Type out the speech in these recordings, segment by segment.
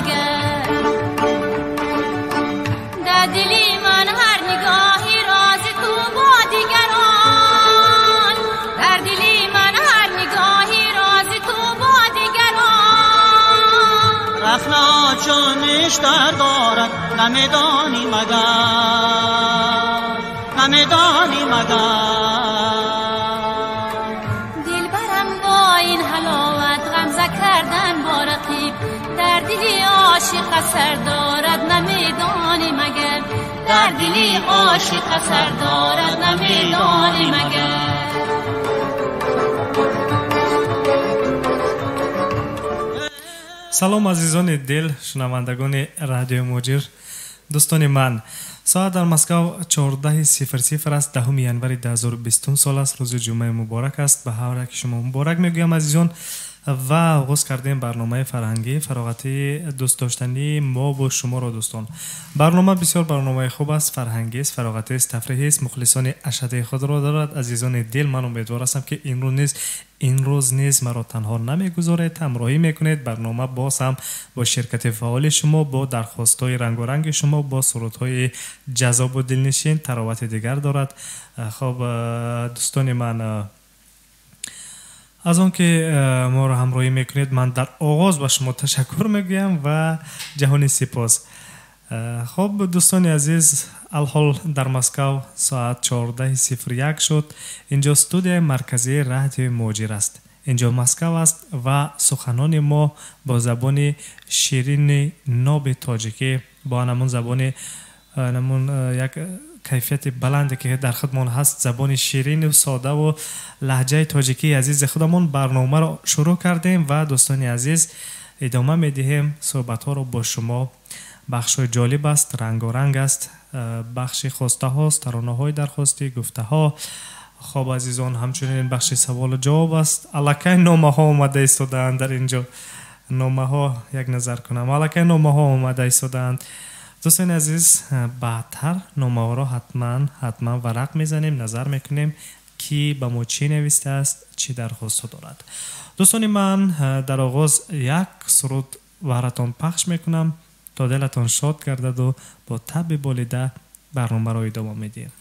مگر. در دلی من هر نگاهی راز تو با دیگران، در دلی من هر نگاهی راز تو با دیگران. رخنا چون نشتر دارد نمیدانی مگر، نمیدانی مگر. کردن با رقیب در دلی عاشق اثر دارد نمیدانی مگر، در دلی عاشق اثر دارد نمیدانی مگر. سلام عزیزان دل، شنوندگان رادیو موجر، دوستان من. ساعت در مسکو 14:00 است. 10 ینوری 2020 سال است. روز جمعه مبارک است. به هر یک شما مبارک میگویم عزیزان و آغاز کردیم برنامه فرهنگی فراغتی دوست داشتنی مو و شما را دوستان. برنامه بسیار برنامه خوب است، فرهنگی است، فراغتی است، تفریحی است، مخلصان اشده خود را دارد. عزیزان دل، من امیدوار هستم که این روز نیز مرا تنها نمیگذارید، همراهی میکنید. برنامه باز هم با شرکت فعال شما، با درخواست‌های رنگ و رنگ شما، با سرودهای جذاب و دلنشین تراوت دیگر دارد. خب دوستان من، از اون که ما رو همراهی میکنید، من در آغاز با شما تشکر میگویم و جهانی سپاس. خب دوستان عزیز، الحال در مسکو ساعت 14:01 شد. اینجا استودیوی مرکزی رادیو موجر است. اینجا مسکو است و سخنان ما با زبان شیرین ناب تاجیکی، با نمون زبان یک کیفیت بلندی که در خودمان هست، زبان شیرین و ساده و لهجه تاجیکی عزیز خودمون، برنامه را شروع کردیم و دوستان عزیز ادامه میدهیم صحبت ها رو با شما. بخش جالب است، رنگ و رنگ است، بخش خواسته هاست، ترانه های درخواستی، گفته ها. خب عزیزان، همچنین بخش سوال و جواب است. الکی نامه ها اومده ایستادند در اینجا، نامه ها یک نظر کنم، الکی نامه ها اومده ایستادند. دوستان عزیز، بعدتر نامه ها را حتما ورق میزنیم، نظر میکنیم کی به ما چی نوشته است، چی درخواست دارد. دوستان من، در آغاز یک سرود براتون پخش میکنم تا دلتان شاد گردد و با طبع بالیده برنامه را ادامه میدیم.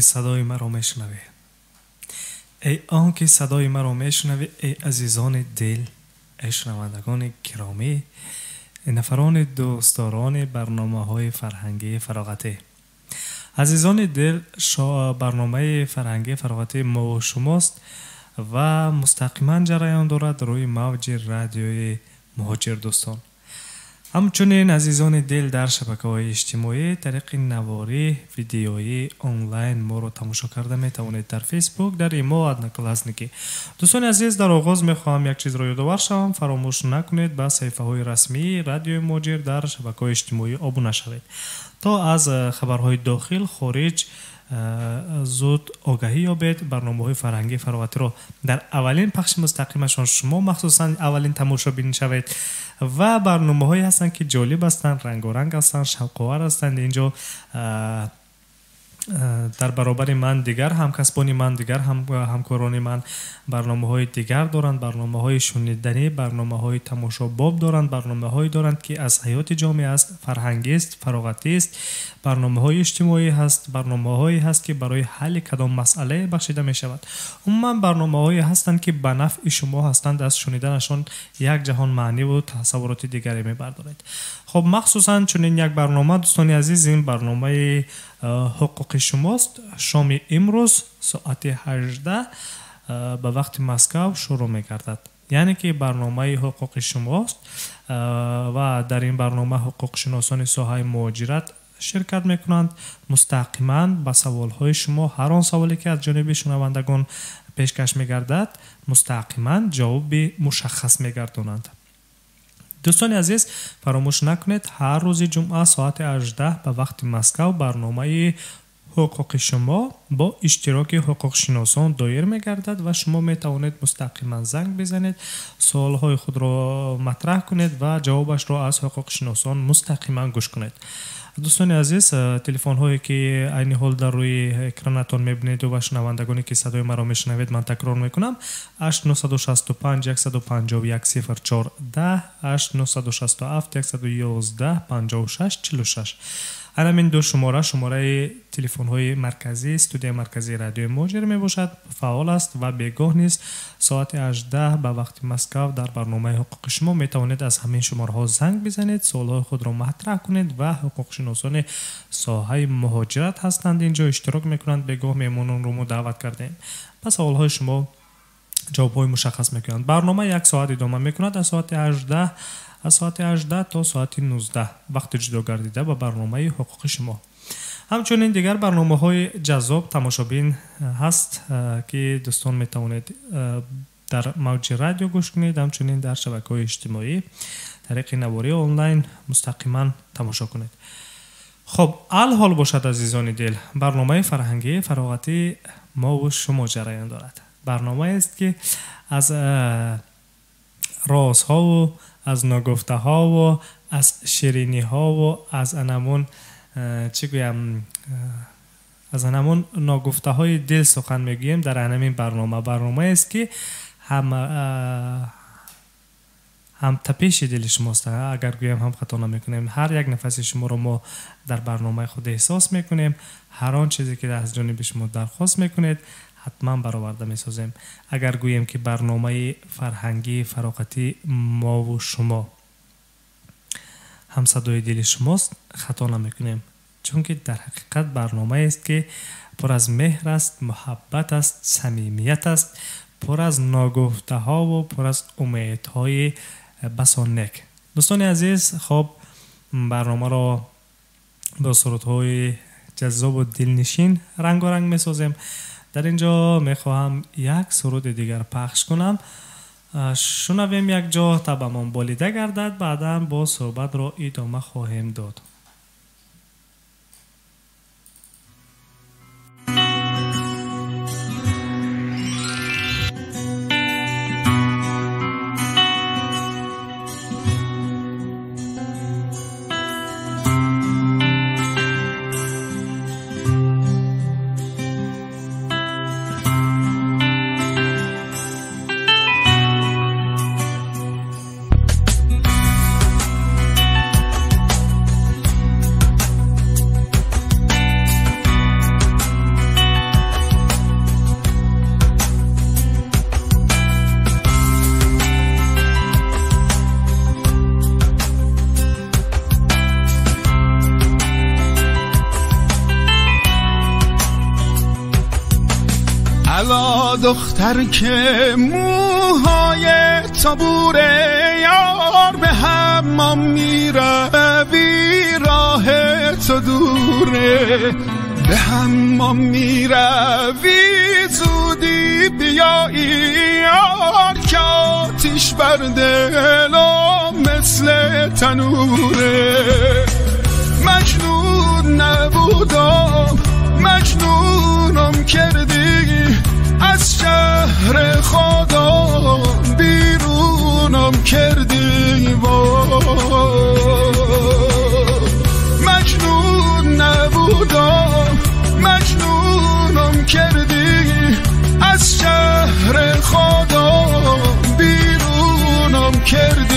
صدای مرا میشنوی، ای آن که صدای مرا میشنوی، ای عزیزان دل، ای شنوندگان گرامی، نفران دوستداران برنامه های فرهنگی فراغتی. عزیزان دل، برنامه فرهنگی فراغتی مو شماست و مستقیما جریان دارد روی موج رادیوی مهاجر دوستان. همچنین عزیزان دل در شبکه‌های اجتماعی طریق نواری ویدیویی آنلاین ما رو تماشا کرده می توانید در فیسبوک، در ایمو ادناکلاسنیکی. دوستان عزیز، در آغاز می خواهم یک چیز رو یادآور شوم، فراموش نکنید به صفحه های رسمی رادیو مهاجر در شبکه‌های اجتماعی ابونه شوید تا از خبرهای داخل خارج زود آگاهی یابید. برنامه‌های فرهنگی فراغتی رو در اولین پخش مستقیمشان شما مخصوصا اولین تماشا بین شوید و برنامه‌هایی هستند که جالب هستند، رنگارنگ هستند، شوق‌آور هستند. اینجا در برابر من دیگر همکسبان من، دیگر همکاران من برنامه‌های دیگر دارند، برنامه‌های شنیدنی، برنامه‌های تماشاباب دارند، برنامه‌هایی دارند که از حیات جامعه است، فرهنگی است، فراغتی است، برنامه‌های اجتماعی هست، برنامه‌هایی هست که برای حل کدام مسئله بخشیده می‌شود. عموما برنامه‌هایی هستند که به نفع شما هستند، از شنیدنشان یک جهان معنی و تصورات دیگری می‌بردارید. خب مخصوصا چنین یک برنامه دوستان عزیز، این برنامه حقوق شماست. شام امروز ساعت 18 به وقت مسکو شروع می‌گردد. یعنی که برنامه حقوق شماست و در این برنامه حقوق شناسان ساحه مهاجرت شرکت میکنند. مستقیما به سوالهای شما، هر آن سوالی که از جانب شنوندگان پیشکش میگردد، مستقیما جواب مشخص میگردانند. دوستان عزیز، فراموش نکنید هر روز جمعه ساعت 18 به وقت مسکو برنامه حقوق شما با اشتراک حقوق شناسان دایر میگردد و شما میتوانید مستقیما زنگ بزنید، سوالهای خود را مطرح کنید و جوابش را از حقوق شناسان مستقیما گوش کنید. دوستان عزیز، تلفن هایی که عین حال در روی اکرانتان میبینید و شنوندگانی که صدای مرا میشنوید من تکرار میکنم: 8965 151 04 10 8967 111 56 46. همین دو شماره تلفن های مرکزی استودیو مرکزی رادیو مهاجر می باشد، فعال است و بیگاه نیست. ساعت 18 به وقت مسکو در برنامه حقوق شما می توانید از همین شماره ها زنگ بزنید، سوالات خود را مطرح کنید و حقوق شناسان ساحه مهاجرت هستند اینجا اشتراک میکنند. بیگاه میمونون رو ما دعوت کردیم، پس سوالهای شما جوابهای مشخص میکنند. برنامه یک ساعت ادامه میکند از ساعت 18 تا ساعت 19 وقت جدا گردیده با برنامه حقوق شما. همچنین دیگر برنامه‌های جذاب تماشابین هست که دوستان میتوانید در موج رادیو گوش کنید، همچنین در شبکه‌های اجتماعی طریق نواری آنلاین مستقیما تماشا کنید. خب الحال باشد عزیزان دل، برنامه فرهنگی فراغتی مو شومو جریان دارد. برنامه است که از رازها و از نگفته ها و از شیرینی ها و از انمون چی گویم از همون نگفته های دل سخن میگوییم در همین برنامه است که هم تپش دل شماست. اگر گویم هم خطا نمیکنیم، هر یک نفس شما رو ما در برنامه خود احساس میکنیم. هر آن چیزی که از جانب شما درخواست میکنید حتما برآورده میسازیم. اگر گویم که برنامه فرهنگی فراغتی مو شما هم صدای دل شماست، خطا نمیکنیم، چون که در حقیقت برنامه است که پر از مهر است، محبت است، صمیمیت است، پر از ناگفته ها و پر از امیدهای بسان نیک. دوستان عزیز، خب برنامه را با سرودهای جذاب و دلنشین رنگارنگ میسازیم. در اینجا میخواهم یک سرود دیگر پخش کنم، شنویم یک جا تا به من بالیده گردد، بعدا با صحبت را ادامه خواهیم داد. دختر که موهای تابوره، یار به حمام میروی راه تو دوره، به حمام میروی زودی بیایی یار که آتیش بر دلم مثل تنوره. مجنون نبودم مجنونم کردی، از شهر خدا بیرونم کردی. مجنون نبودم مجنونم کردی، از شهر خدا بیرونم کردی.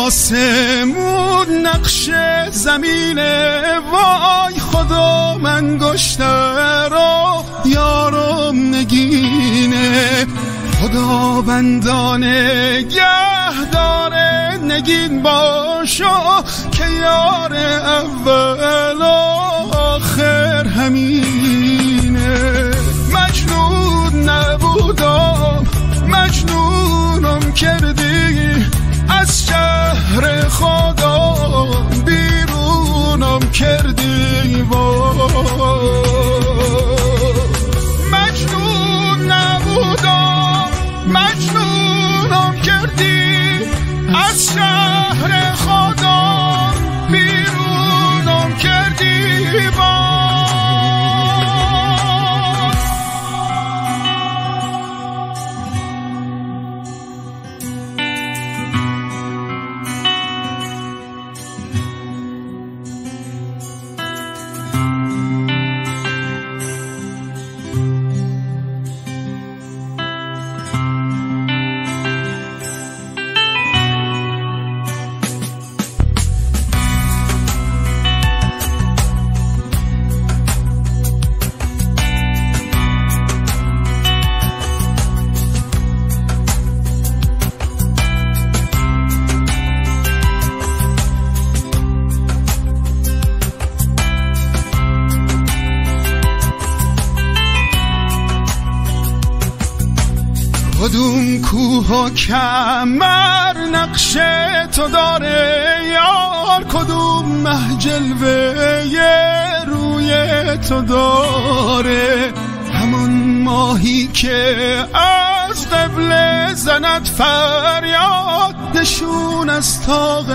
آسمون نقش زمینه، وای خدا من گشته را یارم نگینه. خدا بندانه گهداره نگین باشا که یار اول آخر همینه. مجنون نبودم مجنونم کردی، از شهر خدا بیرونم کردی. مجنون نبودم مجنونم کردی، از شهر خدا بیرونم کردی. کدوم کوه و کمر نقش تو داره یار، کدوم مه جلوه روی تو داره، همون ماهی که از قبل زند فریاد، نشون از طاق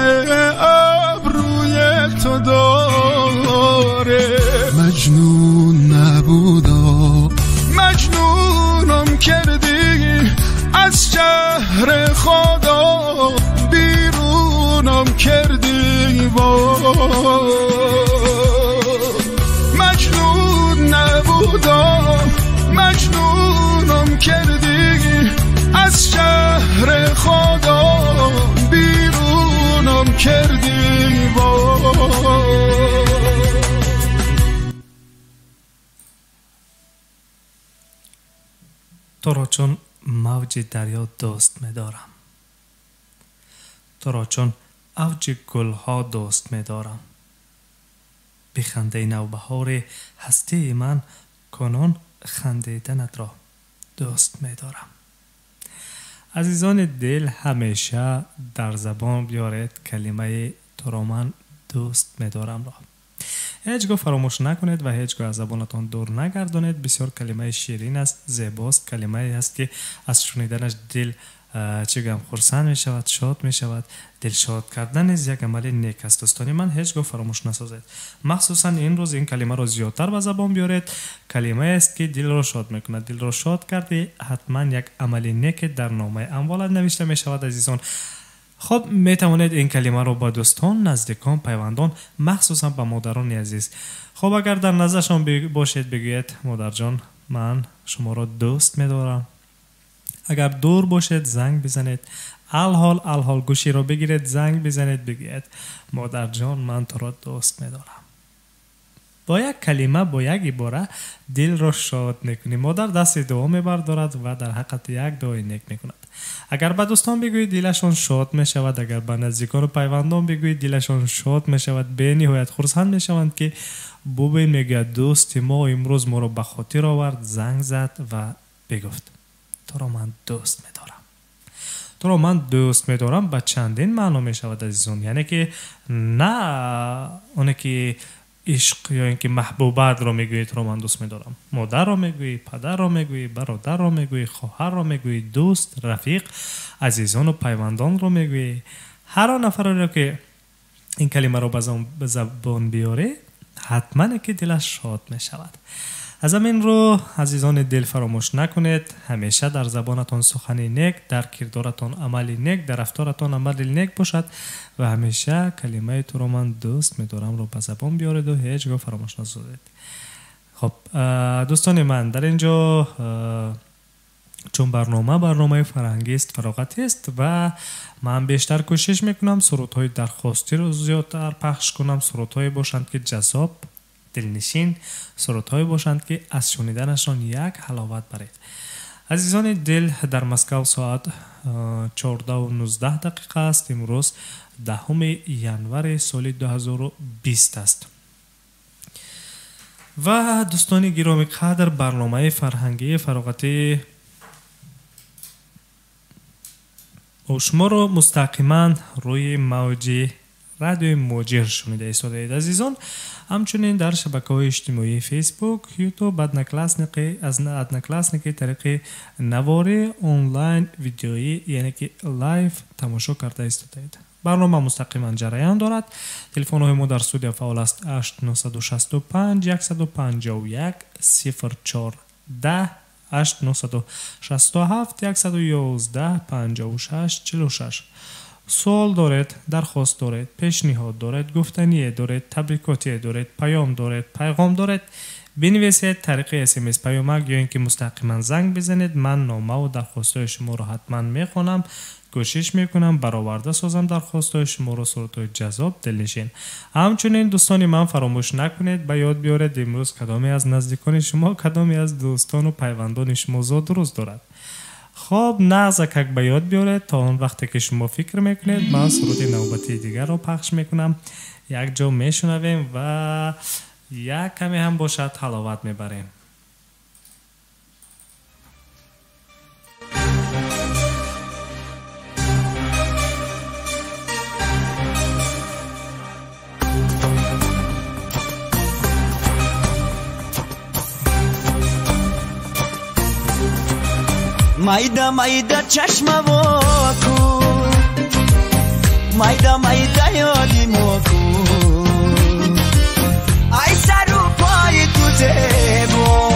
ابروی تو داره. مجنون نبودا مجنونم کردی، از شهر خدا بیرونم کردی. مجنون نبودا مجنونم کردی، از شهر خدا بیرونم کردی. تو را چون موج دریا دوست می‌دارم، تو را چون اوج گلها دوست می‌دارم. بخنده نوبهار هستی من، کنون خندیدنت را دوست می‌دارم. عزیزان دل، همیشه در زبان بیارید کلمه تو را من دوست می‌دارم را. هیچگاه فراموش نکنید و هیچگاه از زبانتان دور نگردانید. بسیار کلمه شیرین است، زیباست، کلمه است که از شنیدنش دل خرسند می شود، شاد می شود. دل شاد کردن از یک عمل نیک است. دوستان من، هیچگاه فراموش نسازید. مخصوصا این روز این کلمه را زیادتر به زبان بیارید. کلمه است که دل را شاد میکند. دل را شاد کردی، حتما یک عمل نیک در نامه اموالت نوشته می شود. عزیزان، خب می توانید این کلمه رو با دوستان، نزدیکان، پیوندان، مخصوصا با مادران عزیز، خب اگر در نظرشان باشید بگویید مادر جان من شما را دوست می دارم. اگر دور باشید زنگ بزنید، الحال گوشی را بگیرید، زنگ بزنید، بگویید مادر جان من تو را دوست می دارم. با یک کلمه، با یک عباره دل را شاد میکنی. مادر دست دعا میبردارد و در حقیقت یک دعای نیک میکند. اگر به دوستان بگویید دلشان شاد میشود، اگر به نزدیکان و پیوندان بگویید دلشان شاد میشود، به نهایت خرسند میشوند که ببین میگه دوست ما امروز ما رو به خاطر آورد، زنگ زد و بگفت تو را من دوست میدارم. تو را من دوست میدارم به چندین معنا میشود عزیزان. یعنی که نه اونه که عشق یا اینکه محبوبت را میگویی تو را من دوست میدارم، مادر را میگویی، پدر را میگویی، برادر را میگویی، خواهر را میگویی، دوست، رفیق، عزیزان و پیوندان را میگویی. هر نفر را که این کلمه را به زبان بیاره حتما که دلش شاد میشود. از همین رو عزیزان دل فراموش نکنید همیشه در زبانتان سخن نیک، در کردارتان عمل نیک، در رفتارتان عمل نیک باشد و همیشه کلمه تو را من دوست می‌دارم رو به زبان بیارید و هیچگاه فراموش نسازید. خب دوستان من، در اینجا چون برنامه فرهنگی است، فراغتی است و من بیشتر کوشش میکنم سرودهای درخواستی رو زیادتر پخش کنم، سرودهایی باشند که جذاب، دلنشین، سرودهایی باشند که از شنیدنشان یک حلاوت برید. عزیزان دل، در مسکو ساعت 14:19 است. امروز 10 ژانویه سال 2020 است و دوستان گرامی قدر، برنامه فرهنگی فراغتی و شما رو مستقیما روی موج رادیو موجر شنیده ایستادید عزیزان. همچنین در شبکه‌های اجتماعی فیسبوک، یوتیوب، ادنکلاسنیکی طریق نواری آنلاین ویدیویی یعنی که لایو تماشا کرده ایستادید. برنامه مستقیما جریان دارد. تلفن های ما در استودیو فعال است 8965 151 0410 8967 111 56 46. سوال دارید، درخواست دارید، پیشنهاد دارید، گفتنی دارید، تبریکاتی دارید، پیام دارید، پیغام دارید، بنویسید طریق SMS پیامک یا اینکه مستقیما زنگ بزنید. من نامه و درخواست‌های شما رو حتما میخونم، کوشش میکنم برآورده سازم درخواست‌های شما رو، سرودهای جذاب، دلنشین. همچنین دوستان من فراموش نکنید به یاد بیارید امروز کدامی از نزدیکان شما، کدامی از دوستان و پیوندان شما زاد روز دارد. خب نغزک به یاد بیارید تا اون وقتی که شما فکر میکنید من سرود نوبتی دیگر رو پخش میکنم، یک جا میشنویم و یک کمی هم باشد حلاوت میبریم. مایده مایده چشم واکو مایده مایده یادی موکو ای سر و پای تو زیبا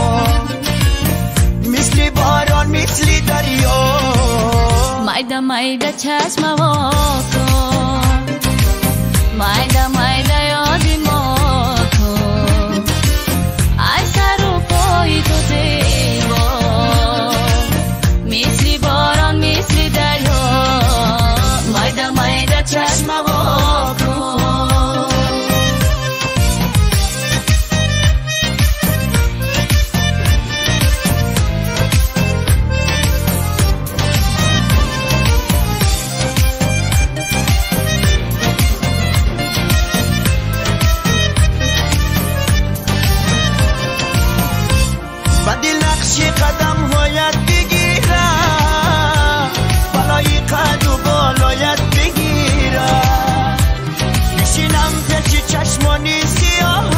مثل باران مثل دریا مایده مایده چشم واکو مایده مایده یادی موکو ای سر و پای تو زیبا مثل باران مثل دریا مایده مایده چشم واکو بدی نقشی قدم هایت بگیره بالای قد و بالایت بگیره بشینم پیش چشمانی سیاه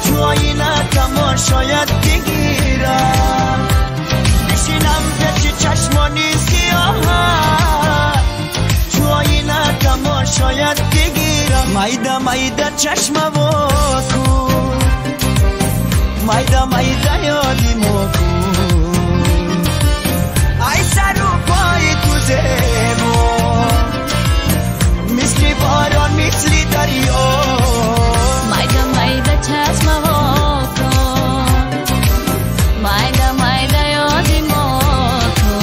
تو آینه تماشایت بگیره بشینم پیش چشمانی سیاه تو آینه تماشایت بگیره مایده مایده چشم واکو مایده مایده یادی موکو ای سر و پای تو زیبا مثل باران مثل دریا مایده مایده چشم واکو مایده مایده یادی موکو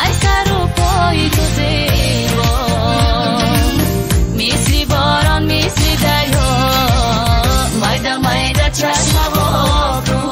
ای سر و پای تو زیبا مثل باران مثل دریا مایده مایده چشم واکو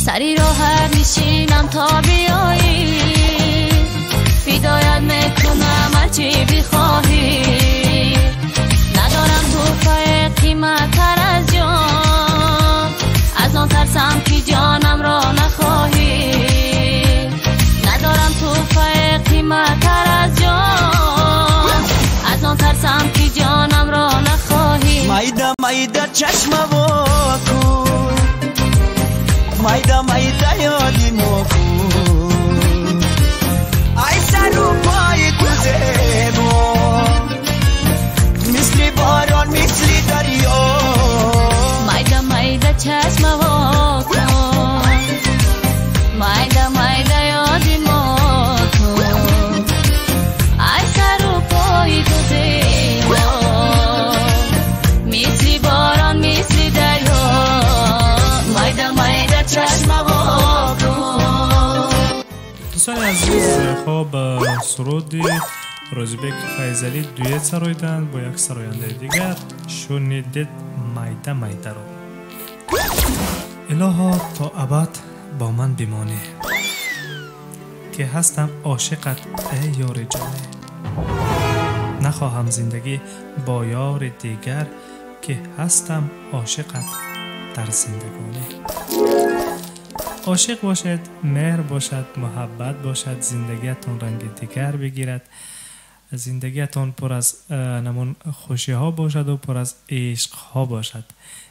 سری راحت میشینم تا بیایی فدایت میکنم هرچی بخواهی ندارم توفای قیمت تر از جان از آن ترسم که جانم را نخواهی ندارم توفای قیمت تر از جان از آن ترسم که جانم را نخواهی مایده مایده چشم واکو مایده مایده یادی موکو ای سر و پای تو زیبا مثل باران مثل دریا مایده مایده چشم واکو مایده مایده یادی موکو ای سر و پای تو زیبا مثل باران مثل دریا مایده مایده چشم واکو دوستان عزیز خب سرودی روزبک فیضلی دویت سرایدند با یک سراینده دیگر شنیدید مایده مایده رو الها تا ابد با من بمانی که هستم عاشقت ای یار جانی نخواهم زندگی با یار دیگر که هستم عاشقت در زندگانی عاشق باشد مهر باشد محبت باشد زندگیتون رنگ دیگر بگیرد زندگیتون پر از نمون خوشی ها باشد و پر از عشق ها باشد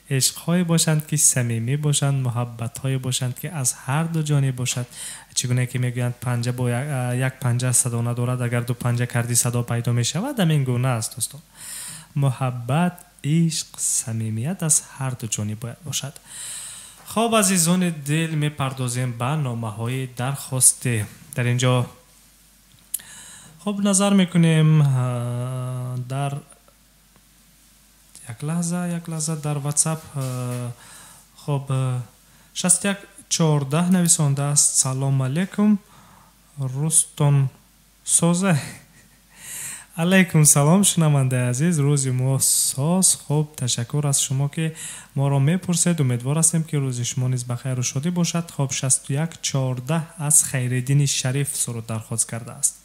عشق های باشند که صمیمی باشند محبت های باشند که از هر دو جانب باشد چگونه که میگویند پنجه با یک پنجه صدا ندارد اگر دو پنجه کردی صدا پیدا می شود همین گونه است دوستان محبت عشق صمیمیت از هر دو جانب باید باشد خب عزیزان دل می پردازیم به نامه‌های درخواسته در اینجا خب نظر میکنیم در یک لحظه در واتساپ خب 6114 نویسنده است سلام علیکم رستم سوزه علیکم سلام شنونده عزیز روز ما ساز خوب تشکر از شما که ما را میپرسید امیدوار هستیم که روز شما نیز بخیر و شادی باشد خب 6114 از خیرالدین شریف سرود درخواست کرده است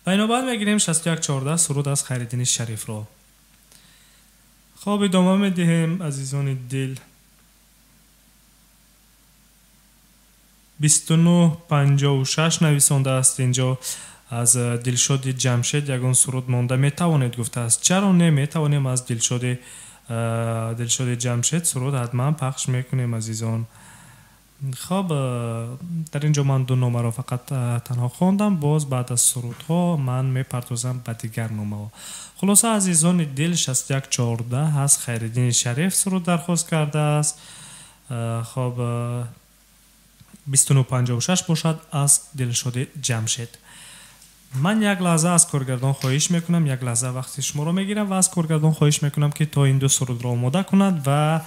و اینو بعد میگیریم 6114 سرود از خیرالدین شریف رو خب ادامه میدیم عزیزان دل. 2956 نویسنده است اینجا از دلشاد جمشید یگان سرود مانده. میتوانید گفته است چرا نمیتوانیم از دلشاد جمشید سرود حتما پخش میکنیم عزیزان. خب در اینجا من دو نامه را فقط تنها خواندم، باز بعد از سرودها من میپردازم به دیگر نامه ها. خلاصه عزیزان دل 6114 از خیرالدین شریف سرود درخواست کرده است. خب 2956 باشد از دلشاد جمشید. من یک لحظه از کارگردان خواهش میکنم، یک لحظه وقتی شما رو میگیرم و از کارگردان خواهش میکنم که تا این دو سرود را آماده کند و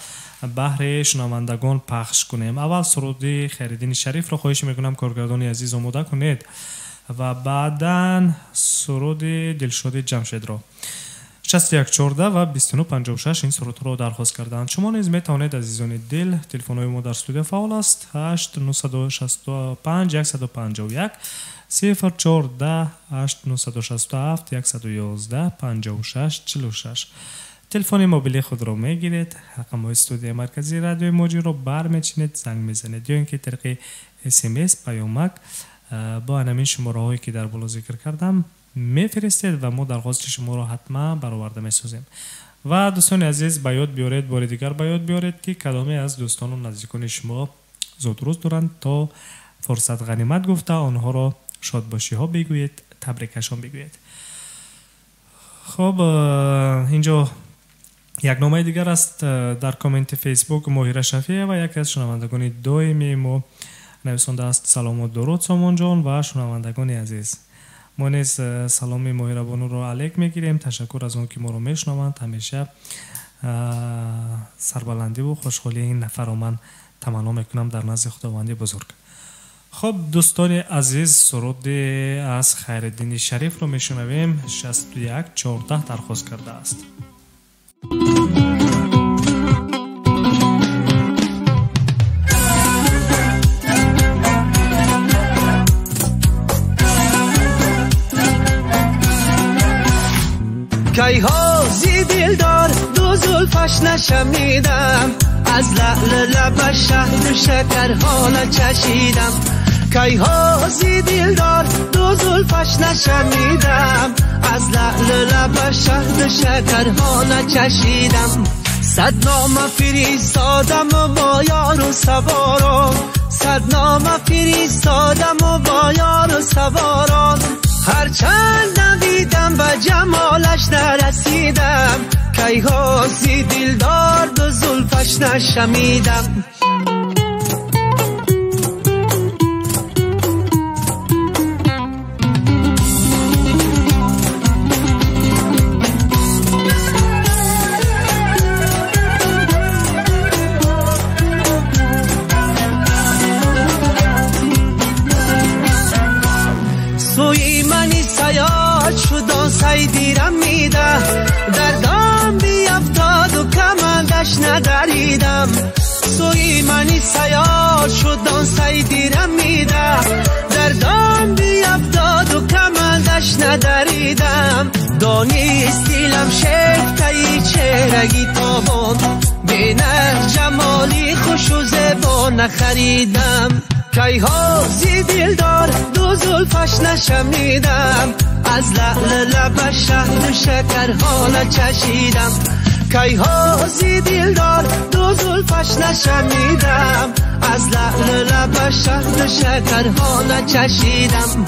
بهر شنوندگان پخش کنیم. اول سرود خیرالدین شریف را خواهش میکنم کارگردان عزیز آماده کنید و بعداً سرود دلشاد جمشید را. 6114 و 2956 این سرود را درخواست کردند. شما نیز میتوانید عزیزان دل، تلفن های ما در استودیو فعال است 8965 151 014 8967 111 56 46. تلفن موبیلی خود را میگیرید، رقم استودیو مرکزی رادیو موجی را برمیچینید، زنگ میزنید یا اینکه طریق SMS پیامک با همین شماره هایی که در بالا ذکر کردم میفرستید و ما درخواست شما را حتما برآورده میسازیم. و دوستان عزیز به یاد بیارید، بار دیگر به یاد بیارید که کدامی از دوستان و نزدیکان شما زود روز دارند تا فرصت غنیمت گفته آنها را شاد باشی ها بگویید، تبریکشان بگویید. خب اینجا یک نامه دیگر است در کامنت فیسبوک ماهیر شفیع و یکی از شنوندگان دائمی ما نویسنده است سلام و درود سامان جان و شنوندگان عزیز. ما نیز سلام ماهیر بانو رو علیک میگیریم. تشکر از اون که ما رو میشنوند. همیشه سربلندی و خوشحالی این نفر رو من تمنا میکنم در نزد خداوند بزرگ. خب دوستان عزیز سرود از خیرالدین شریف رو میشنویم. 6114 درخواست کرده است. کی ها زی دلدار دو زلفش نشمیدم، از لعل لبش شهد شکر حالا چشیدم. کی ها زی دلدار دو زلفش نشمیدم، از لعل لبش شهد شکر حالا چشیدم. صد نامه فرستادم و با یار و سواران، صد نامه فرستادم و با یار و سواران. هرچند نویدم و جمالش نرسیدم، کی ها زی دلدار دو زلفش نشمیدم. دیرم میده در دام بیافتاد و کمندش نداریدم. سوی منی سیاد شدان سعی دیرم میده در دام بیافتاد و کمندش نداریدم. دانیست دیلم شکتایی چهرگی تابان، بینه جمالی خوش و زبان نخریدم. کی ها زی دلدار دو زلفش نشمیدم، از لعل لبش شهد شکر حالا چشیدم. کی ها زی دلدار دو زلفش نشمیدم، از لعل لبش شهد شکر حالا چشیدم.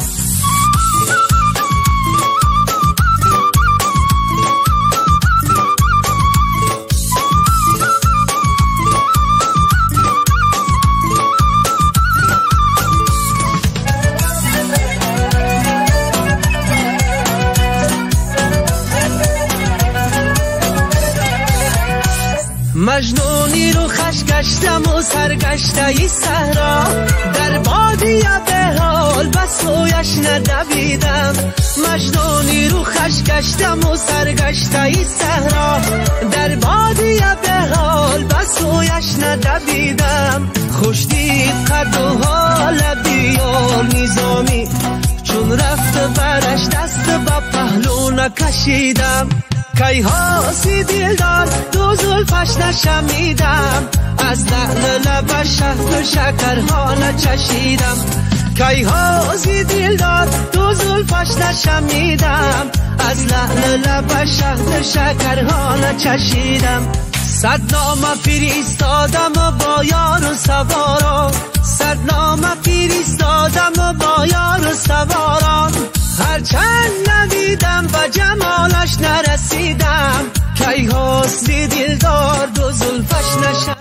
مجنونی رو خش گشتم و سرگشته ای صحرا، در بادیه به حال بس سویش ندویدم. مجنونی رو خش گشتم و سرگشته ای صحرا، در بادیه به حال بس سویش ندویدم. خوش دید قد و حال بیار نظامی، چون رفت برش دست با پهلو نکشیدم. کی ها سی دلدار دو فش نشمیدم از لعل لب شهد شکر حالا چشیدم کی هازی دلدار تو زلفش نشمیدم از لعل لب شهد شکر حالا چشیدم صد نامه فرستادم با یار و سواران صد نامه فرستادم با یار و سواران هرچند ندیدم و جمالش نرسیدم کی هازی دلدار دو زلفش نشمیدم.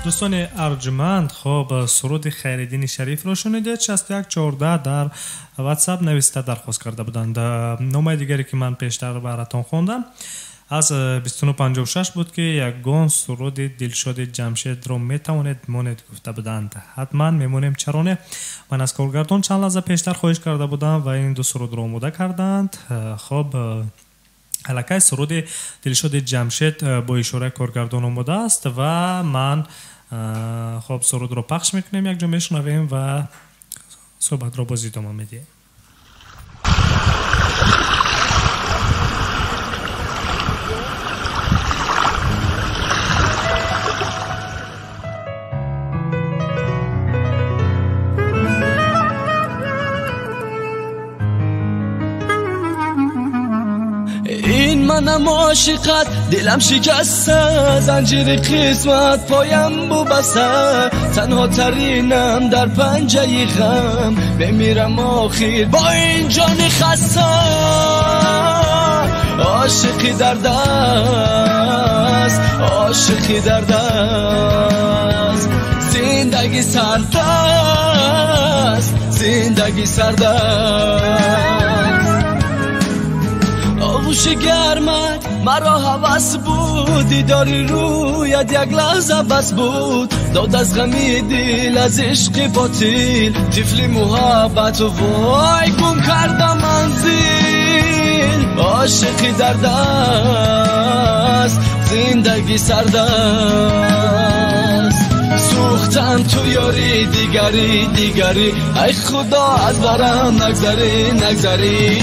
دوستان ارجمند، خب سرود خیرالدین شریف رو شنیدید. 6114 در واتساپ نوشته درخواست کرده بودند. نامه دیگری که من پیشتر براتون خوندم از 2956 بود که یگان سرود دلشاد جمشید رو میتوانید مونید گفته بودند. حتما میمونیم چرانه. من از کارگردان چند لحظه پیشتر خواهش کرده بودم و این دو سرود رو آماده کردند. خب الکی سرود دلشاد جمشید با اشاره کارگردان آماده است و من خب سرود رو پخش میکنیم، یک جا میشنویم و صحبت رو باز ادامه میدیم. منم عاشقت دلم شکسته زنجیر قسمت پایم بو بسته تنها ترینم در پنجه غم بمیرم آخر با این جان خسته عاشقی در دست عاشقی در دست زندگی سرد است زندگی سرد است آغوش گرمت مرا هوس بود دیداری رویت یک لحظه بس بود داد از غمی دل از عشق باطل طفلی محبت و وای گم کردم منزل عاشقی در دست زندگی سرد است سوختم تو یاری دیگری دیگری ای خدا از برم نگذری نگذری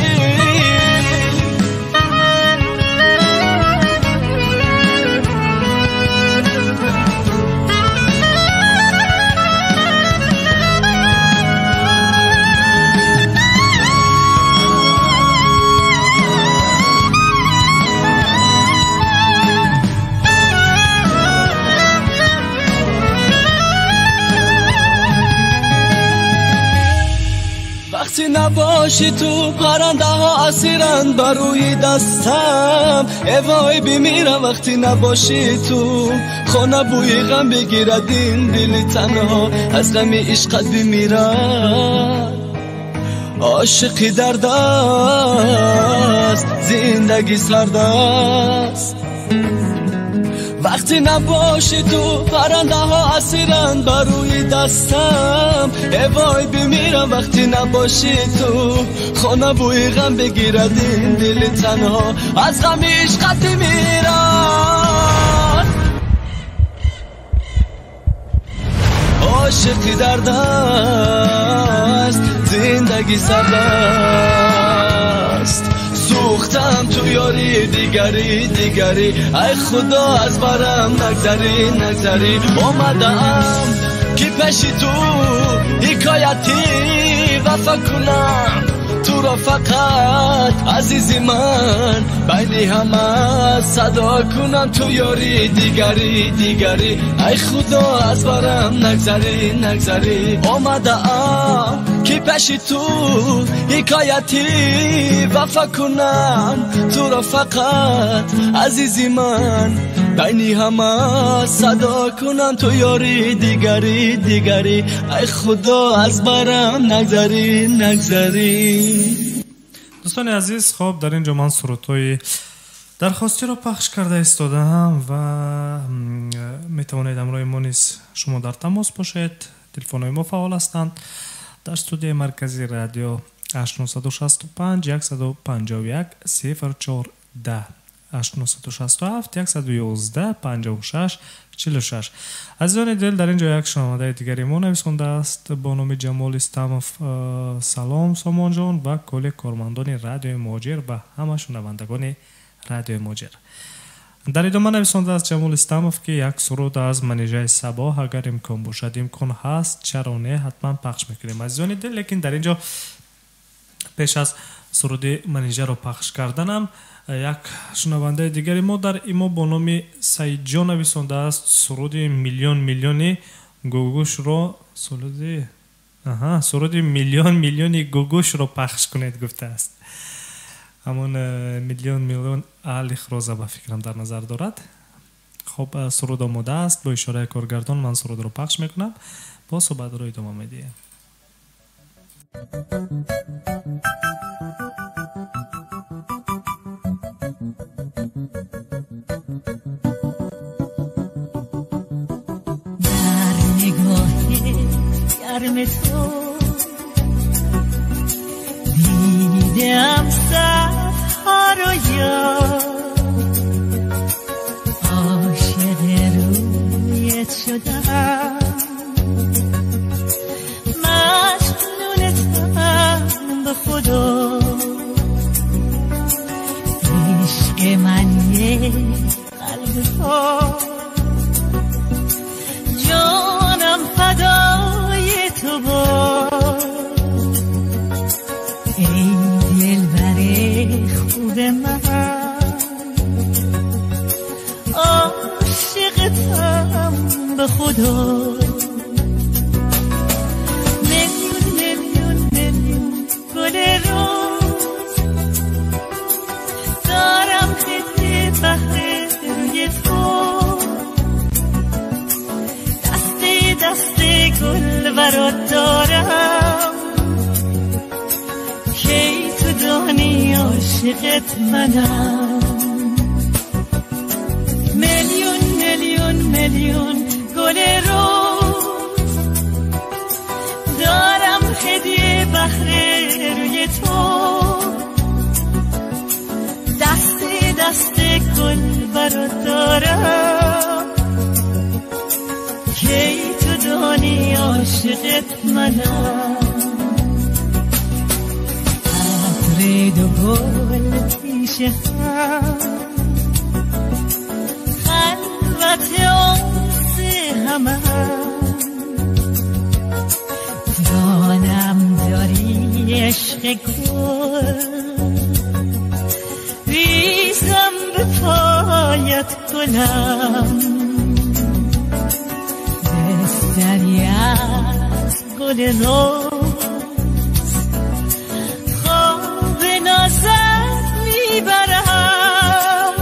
وقتی نباشی تو پرنده ها اسیرند بر روی دستم وای بمیرم وقتی نباشی تو خانه بوی غم بگیرد این دل تنها از غم عشقت بمیرد عاشقی در دست زندگی سرد است وقتی نباشی تو پرنده ها اسیرند بر روی دستم وای بمیرم وقتی نباشی تو خانه بوی غم بگیرد این دل تنها از غم عشقت بمیرد عاشقی در دست زندگی سرد است سوختم تو یاری دیگری دیگری ای خدا از برم نگذری نگذری اومدم که پیشی تو حکایتی وفا کنم تو را فقط عزیزی من بینی همه صدا کنم تو یاری دیگری دیگری ای خدا از برم نگذری نگذری اومدم که پیشی تو حکایتی وفا کنم تو را فقط عزیزی من بینی همه صدا کنم تو یاری دیگری دیگری ای خدا از برم نگذری نگذری. دوستان عزیز، خب در اینجا من سرودهای درخواستی رو پخش کرده ایستادم و میتوانید همراه ما نیز شما در تماس باشید. تلفن ما فعال هستند در استودیو مرکزی رادیو 865 151 0410 867 111 56 46. عزیزان دل، در اینجا یک شنونده دیگری ما نویسنده است با نام جمال استمف. سلام سامان جان و کل کارمندان رادیو مهاجر و همه شنوندگان رادیو مهاجر. дар идома нависонда аст ҷамол истамов ки як суруд аз манижаи сабоҳ агар имкон бошад, имкон ҳаст, чаро не, ҳатман пахш мекунем азизони дил. Лекин дар инҷо пеш аз суруди манижаро пахш карданам, як шунавандаи дигари мо дар имо бо номи Саидҷон нависонда аст суруди миллиони гугушро суруди миллиони гугушро пахш кунед гуфтааст. ҳамон миллион алихроза ба фикрам дар назар дорад. хоб, суруд омода аст. Бо ишораи коргардон ман сурудро пахш мекунам. бо суҳбатро идома медиҳем. در نگاه گرم تو دیدم صفها رو یاد، عاشق رویت شدم، مجنونتم به خدا، عشق من یه قلب پاک، جانم فدای تو باد، ای دلبر خوب من، عاشقتم به خدا. میلیون گل روز دارم خیلی بهره روی تو، دست گل برات دارم، کی تو دانی عاشقت منم. میلیون گل روز دارم هدیه بهره روی تو، دست گل برات دارم، کی تو دانی عاشقت منم. عطر دو گل پیش هم، خلوت آنس همم، جانم داری عشق گل، ریزم به پایت گلم، بستری از گل روز خواب نازت میبرم،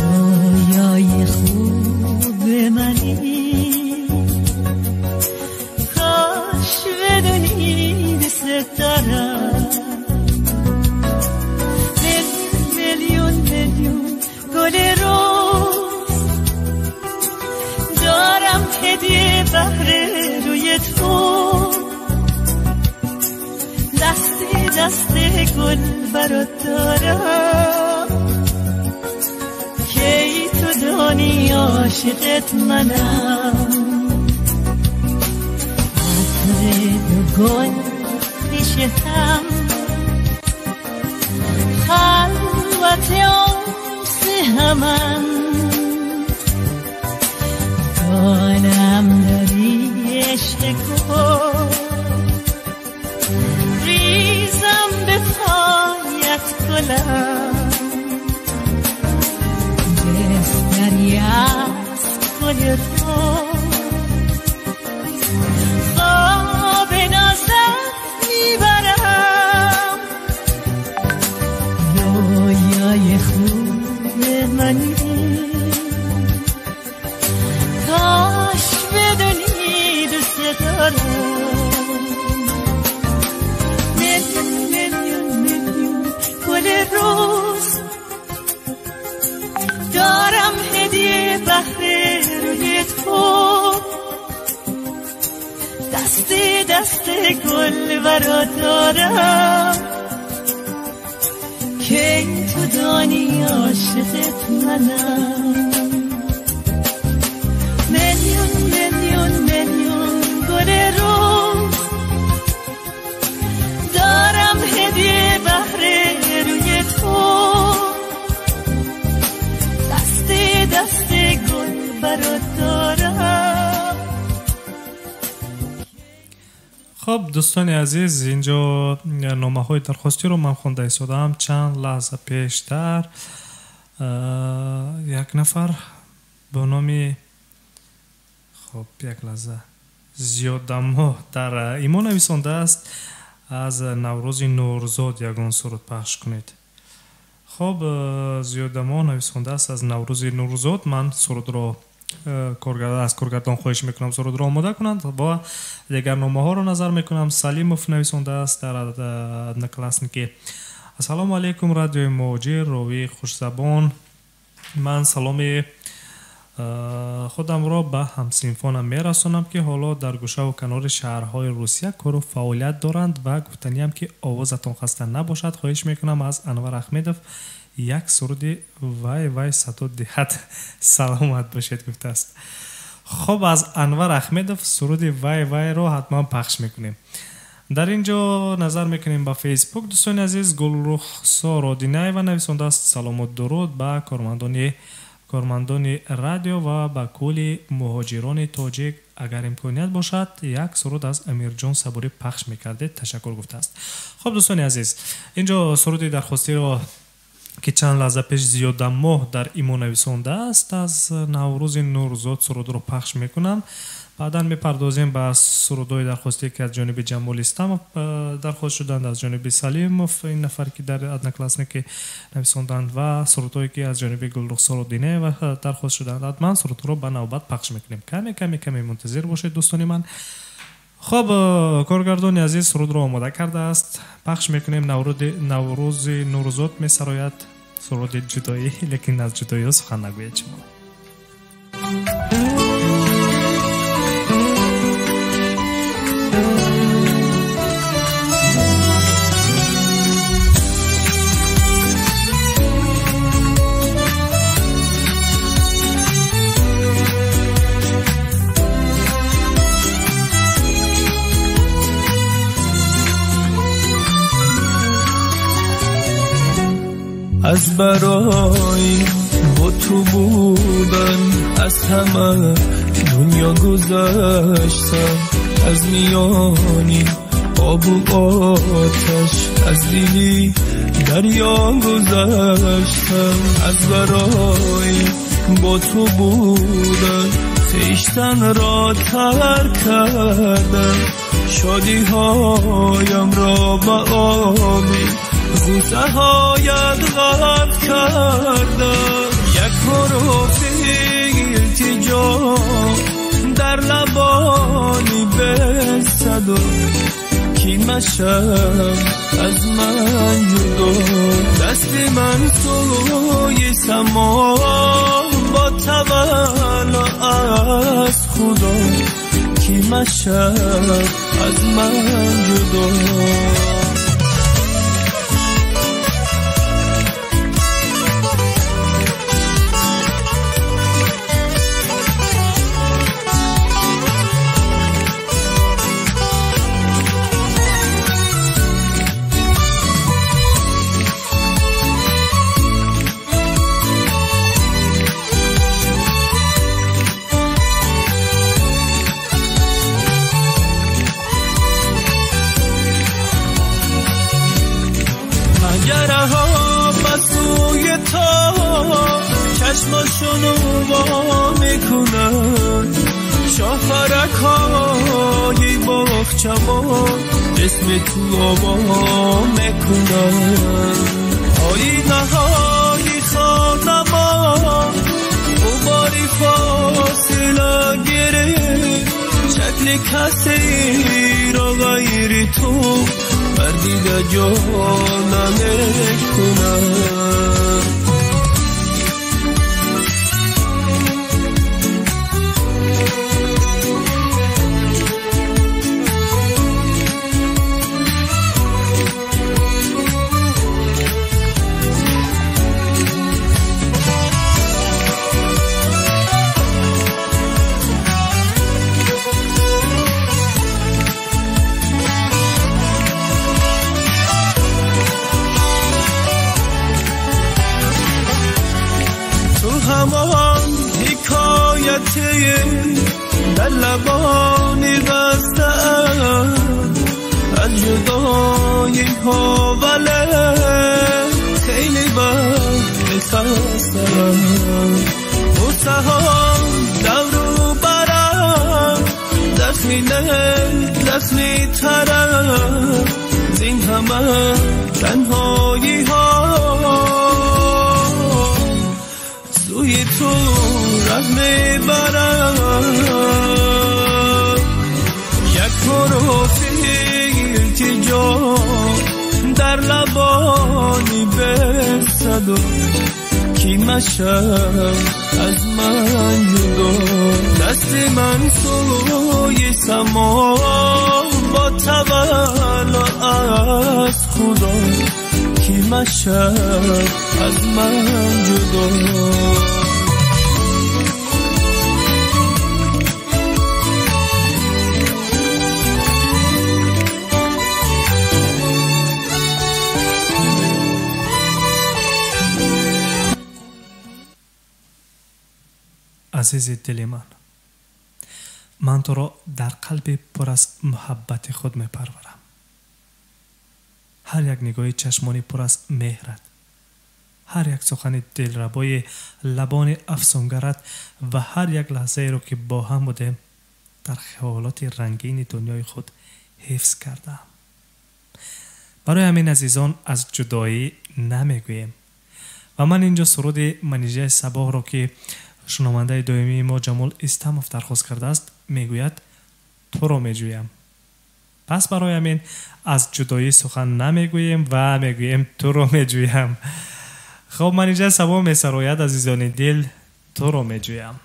رویای خوب منی، کاش بدونی دوست دارم. میلیون گل روز دارم هدیه بهره روی تو، دست گل برات دارم، کی تو دانی عاشقت منم. عطر دو گل پیش هم، خلوت آنس همم، جانم داری عشق گل، ریزم به پایت گلم، بستری از گل روز خواب نازت میبرم، رویای خوب منی، کاش بدونی دوست دارم. میلیون گل روز دارم هدیه بهره روی تو، دست گل برات دارم، کی تو دانی عاشقت منم. میلیون گل روز دارم هدیه بهره روی تو، برات دارم. خب دوستان عزیز، اینجا نامه های درخواستی رو من خونده ایستادم. چند لحظه پیشتر یک نفر به نام یک لحظه زیادمو در ایمان نویسنده است از نوروز نوروزاد یگان سرود پخش کنید. خب زیادمو نویسنده است از نوروز نوروزاد. من سرود رو از کارگردان خواهش میکنم سرود رو آماده کنند. با دیگر نامه ها رو نظر میکنم. سلیموف نویسنده است در ادناکلاسنیکی. السلام علیکم رادیو موجی روی خوش زبان. من سلام خودم را به همسینفانم میرسانم که حالا در گوشه و کنار شهرهای روسیه کار و فعالیت دارند و گفتنیم که آوازتان خسته نباشد. خواهش میکنم از انور احمدов یک سرودی وای وای صدا دهد سلامت باشید گفته است. خب از انور احمدов سرودی وای وای رو حتما پخش میکنیم. در اینجا نظر میکنیم با فیسبوک. دوستان عزیز، گلرخسار آدینه و نویسنده است سلام و درود به کارمندان رادیو و به کل مهاجران تاجیک. اگر امکانیت باشد یک سرود از امیر جان صبوری پخش میکردید تشکر گفته است. خب دوستان عزیز، اینجا سرودی درخواستی رو که چند لحظه پیش زیادمو در ایمان نویسنده است از نوروز نوروزاد سرود رو پخش میکنم. بعدا میپردازیم به سرودهای درخواستی که از جانب جمال اسلام درخواست شدند، از جانب سلیموف این نفر که در ادناکلاسنیکی نویسندند و سرودهایی که از جانب گلرخسار آدینه و درخواست شدند. حتما سرود رو به نوبت پخش میکنیم. کمی منتظر باشید دوستان من. خب کارگردان عزیز سرود رو آماده کرده است. پخش میکنیم. نوروز نوروزاد میسراید سرود جدایی، لیکن از جدایی ها سخن نگوید شما. از برای با تو بودن از همه دنیا گذشتم، از میانی آب و آتش از دیلی دریا گذشتم. از برای با تو بودن خویشتن را ترک کردم، شادی هایم را به آبی غوطه هایت غرق کردم. یک حرف التجا در لبانی به صدا کی مشم از من جدا. دست من سوی سما با تولا از خدا کی مشم از من جدا. چشماشونو وا میکنن، شاخرکای باغچمون اسم تو آوا میکنن. آینه های خانمان اوباری فاصله گرفت، شکل کسی را غیر تو بردیده جا نمیکنن. زمان حکایتی در لبانی بستم از جدایی ها ولی خیلی وقت خستم بوسه ها دورو برم زخمی ترم زین همه تنهایی ها سوی تو راه میبرم یک حروفی التجا در لبانی بسد و کی مشم از من جدا دست من سوی سما با تولد از خدا کی مشم از من جدا عزیز دل من تو را در قلب پر از محبت خود می پرورم. هر یک نگاه چشمانی پر از مهرت، هر یک سخن دلربای لبان افسونگرت و هر یک لحظه رو که با هم بودیم در خیالات رنگین دنیای خود حفظ کردم. برای همین عزیزان از جدایی نمیگویم و من اینجا سرود منیژه صباح رو که شنونده دائمی ما جمال استماف درخواست کرده است میگوید تو رو میجویم. پس برای همین از جدایی سخن نمیگوییم و میگوییم تو رو میجویم. خب منیژه صباح میسراید عزیزان دل تو رو میجویم.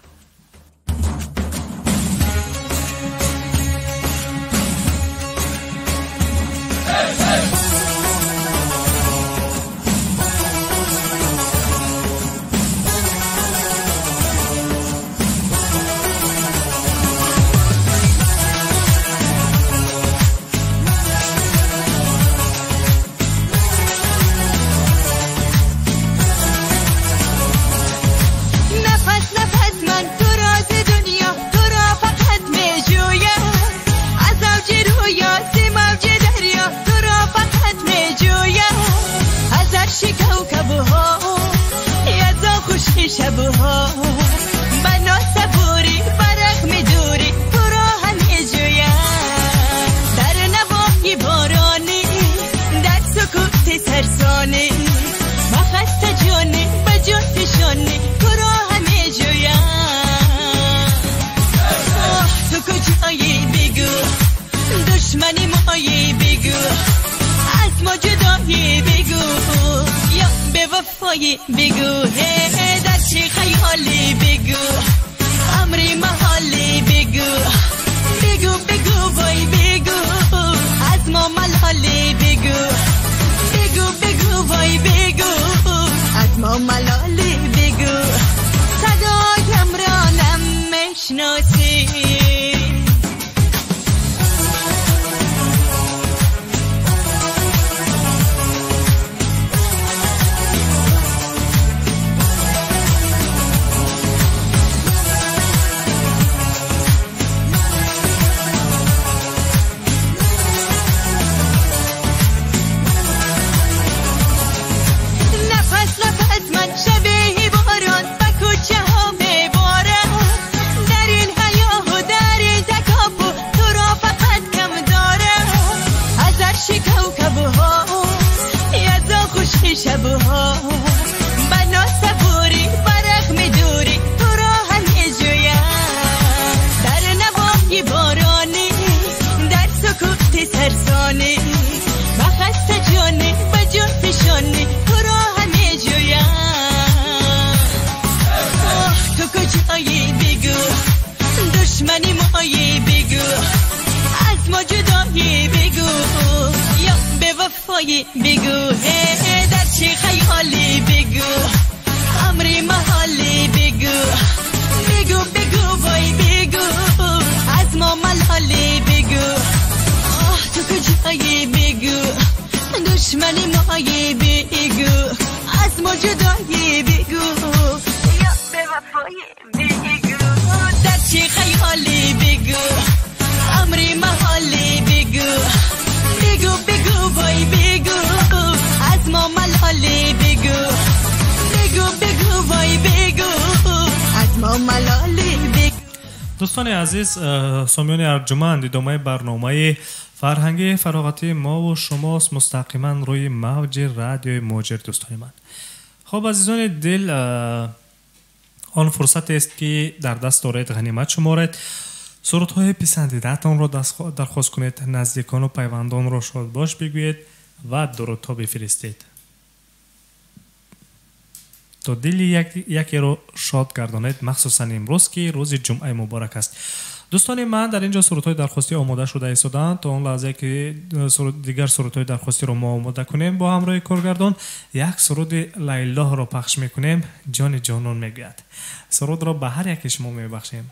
شبها بنا صبوری برق میدوری تو را همه جویم در نواحی بارانی در سکوت سرسانی ما خسته جانی به جان فشانی تو را همه جویم تو کجایی بگو دشمنی مایی بگو از ما جدایی بگو یا به وفایی بگو در چه خیالی بگو امری محالی بگو بگو بگو وای بگو از ما ملالی بگو بگو بگو وای بگو از ما ملالی بگو صدایم را نمیشناسی شبها بنا صبوری برق میدوری تو را همه جویم در نواحی بارانی در سکوت سرسانی و خسته جانی به جان فشانی تو را همه جویم تو کجایی بگو دشمنی مایی بگو از ما جدایی بگو یا به وفایی بگو در چه خیالی بگو امری محالی بگو بگو بگو وای بگو از ما ملالی بگو تو کجایی بگو دشمنی مایی بگو از ما جدایی بگو یا به در چی خیالی بگو امری محالی بگو بگو بگو وای بگو از ما ملالی بگو بگو بگو وای بگو از ما ملالی بگو. دوستان عزیز، سامیان ارجمند، ادامه برنامه فرهنگی فراغتی ما و شماست مستقیما روی موج رادیوی موجر. دوستان من، خب عزیزان دل، آن فرصت است که در دست دارید غنیمت شمارید. سرودهای پسندیده‌تان را درخواست کنید، نزدیکان و پیوندان را شاد باش بگویید و درودها بفرستید تا دل یکی را شاد گردانید، مخصوصا امروز که روز جمعه مبارک است. دوستان من، در اینجا سرودهای درخواستی آماده شده ایستادند تا اون لحظه که دیگر سرودهای درخواستی رو ما آماده کنیم با همراه کارگردان یک سرود لیلا را پخش میکنیم. جان جانان میگوید. سرود را به هر یک شما میبخشیم.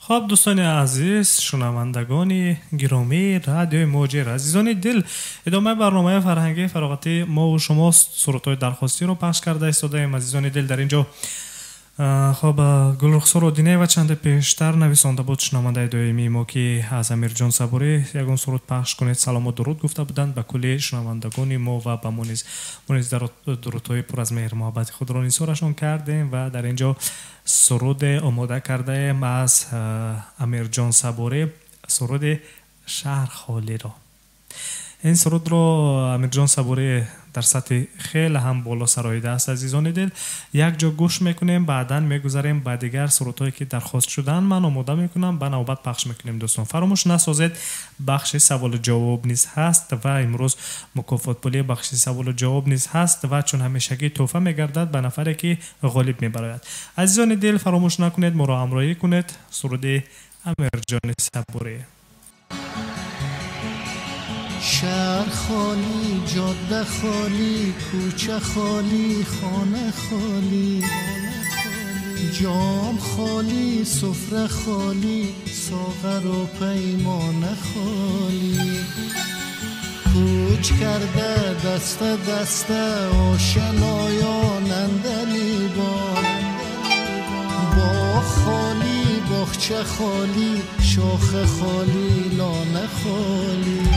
خب دوستان عزیز، شنوندگان گرامی رادیو موجر، عزیزان دل، ادامه برنامه فرهنگی فراغتی مو شما سرودهای درخواستی رو پخش کرده ایستادیم. عزیزان دل، در اینجا خب گلرخسار الدینه و چند پیشتر نویسنده بود شنونده دائمی ما که از امیرجان صبوری یگان سرود پخش کنید سلام و درود گفته بودند به کل شنوندگان ما و به مونیز درودهای پر از مهر محبت خود را نثارشان کردیم و در اینجا سرود آماده کرده ایم از امیرجان صبوری، سرود شهر خالی را. این سرود رو امیرجان صبوری در سطح خیلی هم بالا سراییده است. عزیزان دل، یک جا گوش میکنیم، بعداً میگذاریم به دیگر سرودهایی که درخواست شدن من آماده میکنم، به نوبت پخش میکنیم. دوستان فراموش نسازید بخش سوال و جواب نیز هست و امروز مکافات پولی بخش سوال و جواب نیز هست و چون همیشگی تحفه میگردد به نفری که غالب میبراید. عزیزان دل، فراموش نکنید ما را همراهی کنید. سرود امیرجان صبوری. شهر خالی، جاده خالی، کوچه خالی، خانه خالی، جام خالی، سفره خالی، ساغر و پیمانه خالی. کوچ کرده دست دست آشنایان اندلیبان، با خالی، باغچه خالی، شاخ خالی، لانه خالی.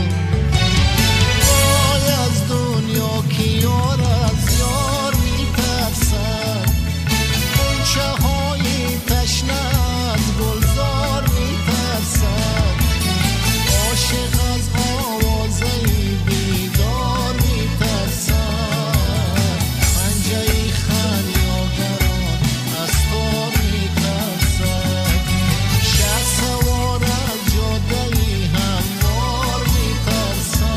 از دنیا که یار از یار میترسد، غنچه های تشنه از گلزار میترسد، عاشق از آوازه بیدار میترسد، پنجه خریاگران از تار میترسد، شه سوار از جاده هموار میترسد.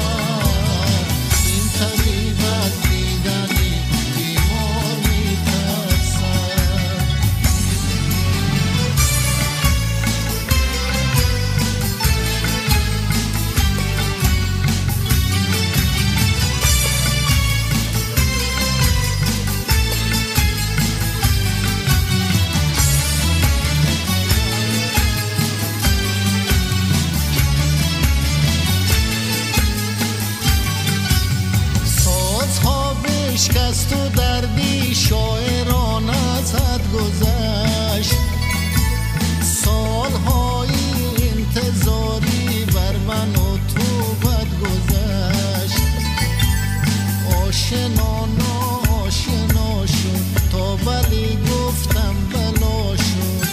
شکست و دردی شاعران از حد گذشت، سالهای انتظاری بر من و تو بد گذشت. آشنا ناآشنا شد تا ولی گفتم بلا شد.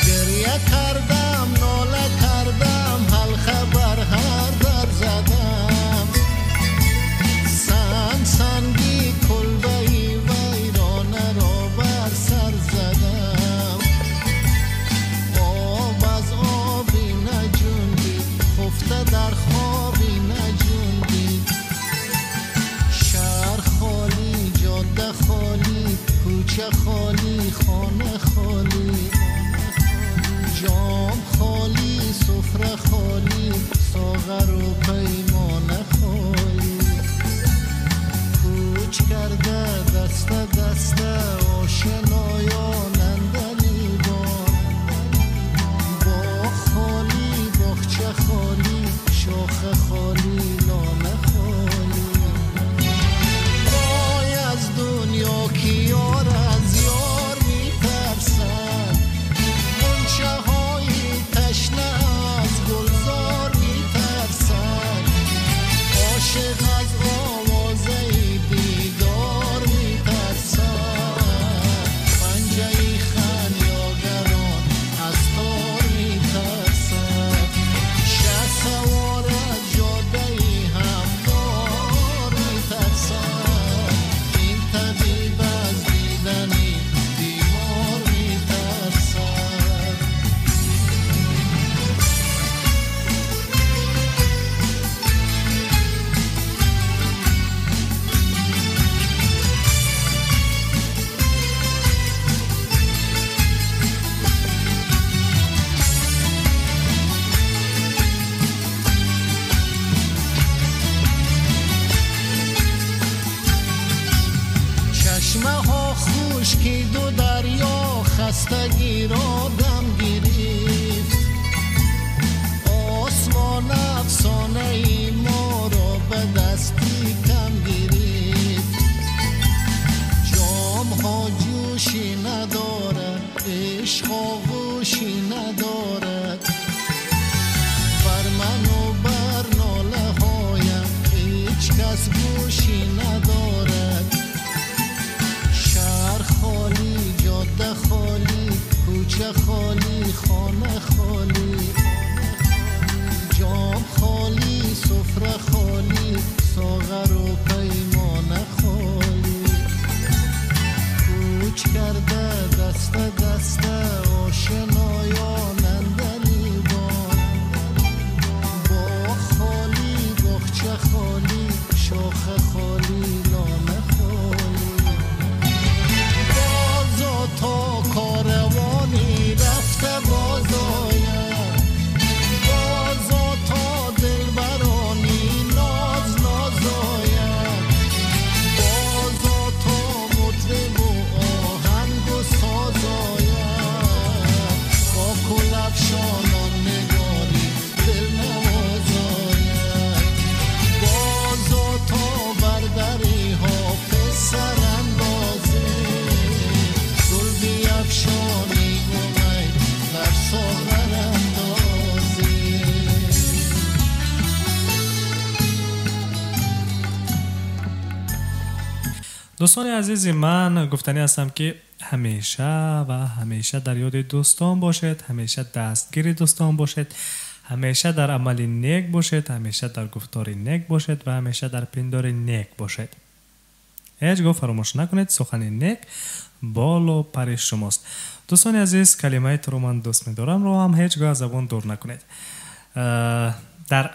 گریه کردم، ناله کردم، حلقه بر هر در زدم. سنگی کلبهی ویرانه را بر سر زدم. آب از آبی نجوندید، خفته در خوابی نجوندید. شهر خالی، جاده خالی، کوچه خالی، خانه خالی، جام خالی، سفره خالی، ساغر و پیمانه خالی. کوچ کرده دست دست آشنایان اندلیبان، باغ خالی، باغچه خالی، شاخ خالی، لانه خالی. وای از دنیا که یار از یار میترسد، غنچه های تشنه از گلزار میترسد، عاشق از آوازه بیدار میترسد، پنجه خریاگران از تار میترسد، شه سوار از جاده هموار میترسد، این طبیب از دیدنی بیمار میترسد. چشمه ها خشکید و دریا خستگی را دم گیرید. خوشی ندارد. شهر خالی، جاده خالی، کوچه خالی، خانه خالی، جام خالی، سفره خالی، ساغر و پیمانه خالی. کوچ کرده دست دست آشنایان اندلیبان. باغ خالی، باغچه خالی، شاخه خالی، لانه خالی. بازا تا کاروانی رفته باز آید. بازا تا دلبرانی ناز ناز آید. بازا تا مطرب و آهنگ و ساز آید. با کل افشانان نگاری دل نواز آید. بازا تا بردری حافظ سر اندازه. گل بیفشانی امید بر ساغر اندازه. دوستان عزیز من گفتنی هستم که همیشه و همیشه در یاد دوستان باشید، همیشه دستگیر دوستان باشید، همیشه در عمل نیک باشید، همیشه در گفتار نیک باشید و همیشه در پندار نیک باشید. هیچگاه فراموش نکنید سخن نیک بال و پر شماست. دوستان عزیز کلمه تو رو من دوست می‌دارم رو هم هیچگاه از زبان دور نکنید. در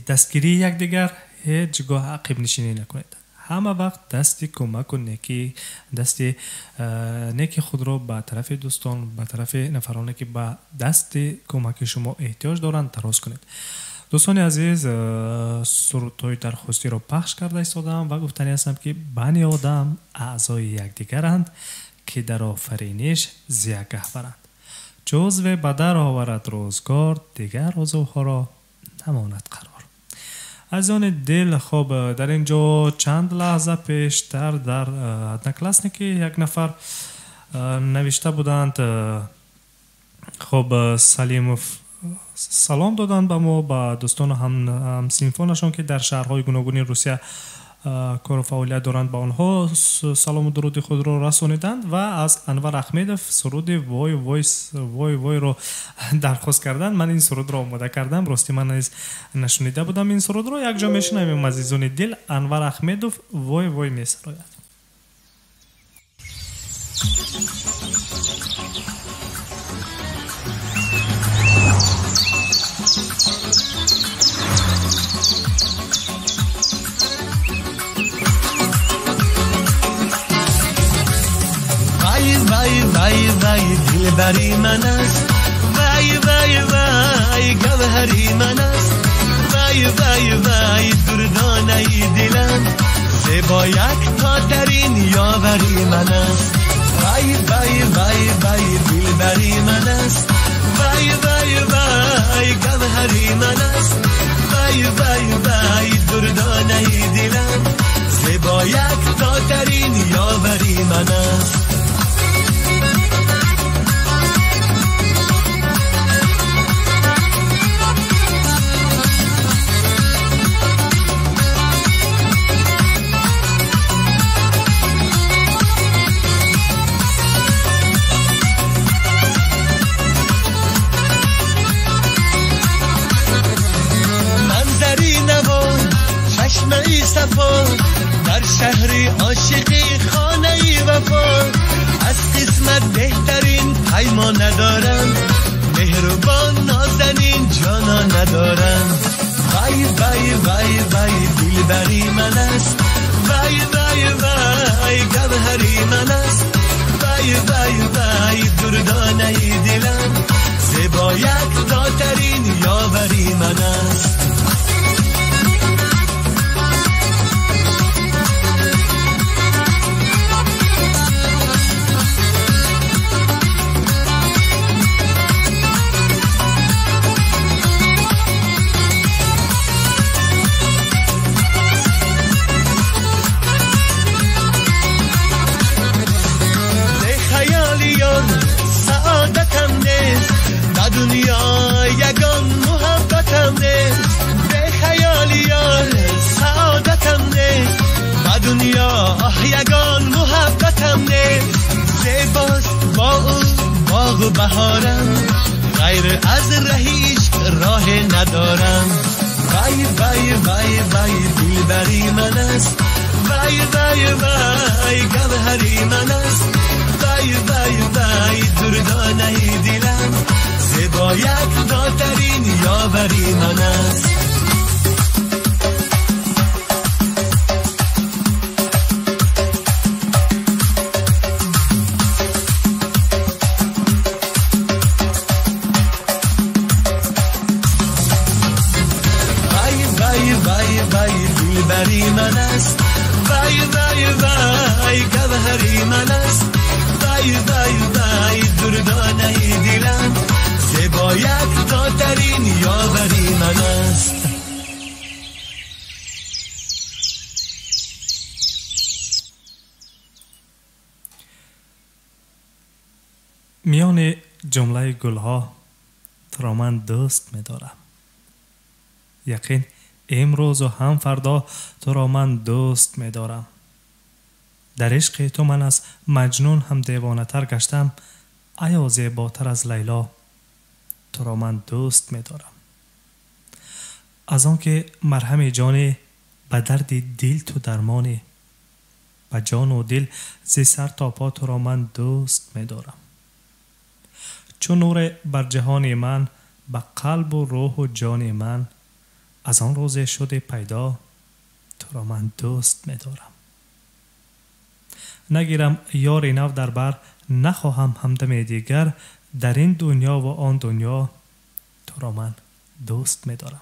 دستگیری یکدیگر هیچگاه عقب نشینی نکنید. همه وقت دستی کمک و نیکی، دستی نیکی خود رو به طرف دوستان، به طرف نفرانی که به دست کمک شما احتیاج دارند دراز کنید. دوستان عزیز سرودهای درخواستی رو پخش کرده ایستادم و گفتنی هستم که بنی آدم اعضای یکدیگرند که در آفرینش زیگه برند. جزو به در آورد روزگار، دیگر عضوها را نماند قرار. از آن دل خوب در اینجا چند لحظه پیشتر در نکلاسنیکی یک نفر نوشته بودند. خب سلام دادند به ما، به دوستان هم سینفونشون که در شهرهای گوناگون روسیه کار و فعالیت دارند، با آنها سلام و درود خود رو رسانیدند و از انور احمدov سرود وای وای رو درخواست کردند. من این سرود رو آماده کردم، راستی من نشنیده بودم این سرود رو. یک جا میشنویم عزیزان دل، انور احمدov وای وای میسراید. وای وای وای دلبری من است، وای وای وای گوهری من است، وای وای وای دردانه دلم، زیبا یک تا ترین یاوری من است. وای وای وای وای دلبری من است، وای وای وای گوهری من است، وای وای وای دردانه دلم، زیبا یک تا ترین یاوری من است. چشمه صفا در شهر عاشقی خانه وفا، از قسمت بهترین پیمان ندارم، مهربان نازنین جانا ندارم. وای وای وای وای دلبری من است، وای وای وای گوهری من است، وای وای وای دردانه دلم، زیبا یک تا ترین یاوری من است. وفاست با اون باغ و بهارم، غیر از رهیش راه ندارم. وای وای وای وای دلبری من است، وای وای وای گوهری من است، وای وای وای دردانه دلم، زیبایت داترین یاوری من است. دلبری من است، وای وای وای گوهری من است، وای وای وای دردانه دلم، زیبایت داترین یاوری من است. میان جمله گلها تو را من دوست می‌دارم. یقین امروز و هم فردا تو را من دوست می‌دارم. در عشق تو من از مجنون هم دیوانه تر گشتم. آیا زیباتر از لیلا تو را من دوست می‌دارم. از آن که مرهم جانی به درد دل تو درمانی، به جان و دل ز سر تا پا تو را من دوست می‌دارم. چون نور بر جهان من به قلب و روح و جان من، از آن روز شده پیدا تو را من دوست می‌دارم. نگیرم یار نو در بر، نخواهم همدم دیگر، در این دنیا و آن دنیا تو را من دوست می‌دارم.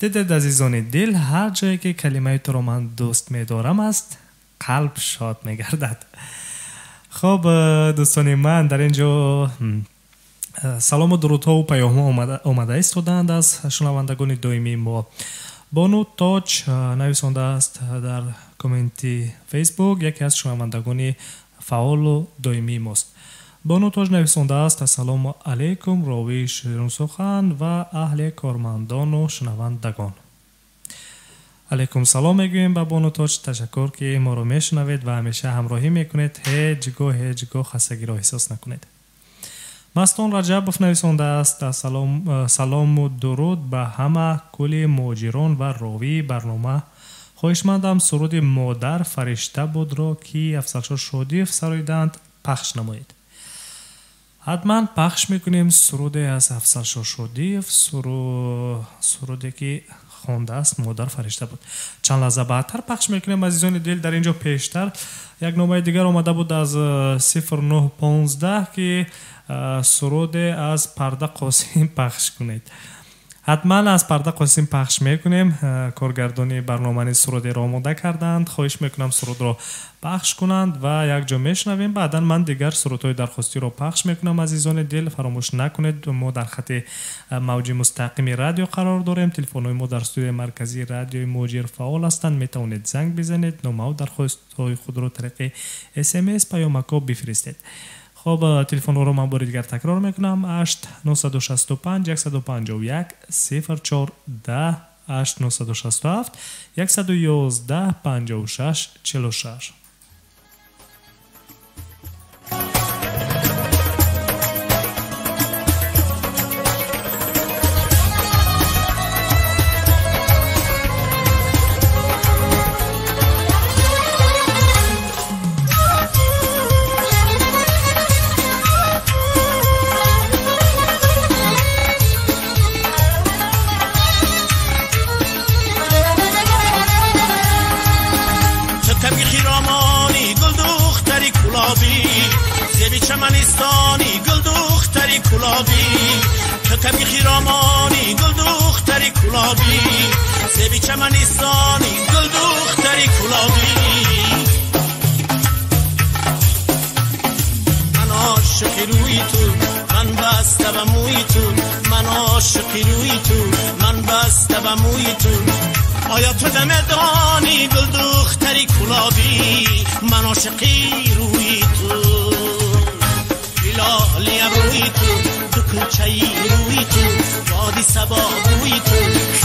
دیدید عزیزان دل، هر جایی که کلمه تو را من دوست می‌دارم است، قلب شاد می‌گردد. خب دوستان من، در اینجا سلام و درودها و پیام‌ها آمده ایستادند از شنوندگان دائمی ما. بانو تاج نویسنده است در کامنتی فیسبوک، یکی از شنوندگان فعال و دائمی ماست. بانو تاج نویسنده است: السلام علیکم راوی شیرین سخن و اهل کارمندان و شنوندگان. علیکم سلام میگویم به بانو تاج. تشکر که ما رو میشنوید و همیشه همراهی میکنید. هیچ گاه خستگی را احساس نکنید. مستان رجبوف نویسنده است: سلام و درود به همه کل ماجران و راوی برنامه. خواهشمندم سرود مادر فرشته بود را که افسرشاه شادیف سراییدند پخش نمایید. حتما پخش میکنیم سرود از افسرشاه شادیف، سرودی که خونده است مادر فرشته بود. چند لحظه بعدتر پخش میکنیم عزیزان دل. در اینجا پیشتر یک نامه دیگر آمده بود از 0915 که سرود از پرده قاسم پخش کنید. حتما از پرده قاسم پخش میکنیم. کارگردانی برنامه سرود را آماده کردند. خواهش میکنم سرود را پخش کنند و یک جا میشنویم. بعدا من دیگر سرودهای درخواستی را پخش میکنم عزیزان دل. فراموش نکنید ما در خط موج مستقیم رادیو قرار داریم. تلفن‌های ما در استودیو مرکزی رادیوی موجر فعال هستند. میتونید زنگ بزنید، نامه و درخواست‌های خود را طریق SMS پیامک بفرستید. خب تلفن رو من بار دیگر تکرار میکنم: 8 965 151 0410 8 967 111 56 46. چمنستانی گل دختری کلابی، تو کمی خیرامانی گل دختری کلابی، زبی چمنستانی گل دختری کلابی. من عاشق روی تو، من بسته به موی تو، من عاشق روی تو، من بسته به موی تو. آیا تو دمدانی گل دختری کلابی، من عاشقی روی تو. لالی روی تو کلچه‌ای روی تو، بادی سبا روی تو،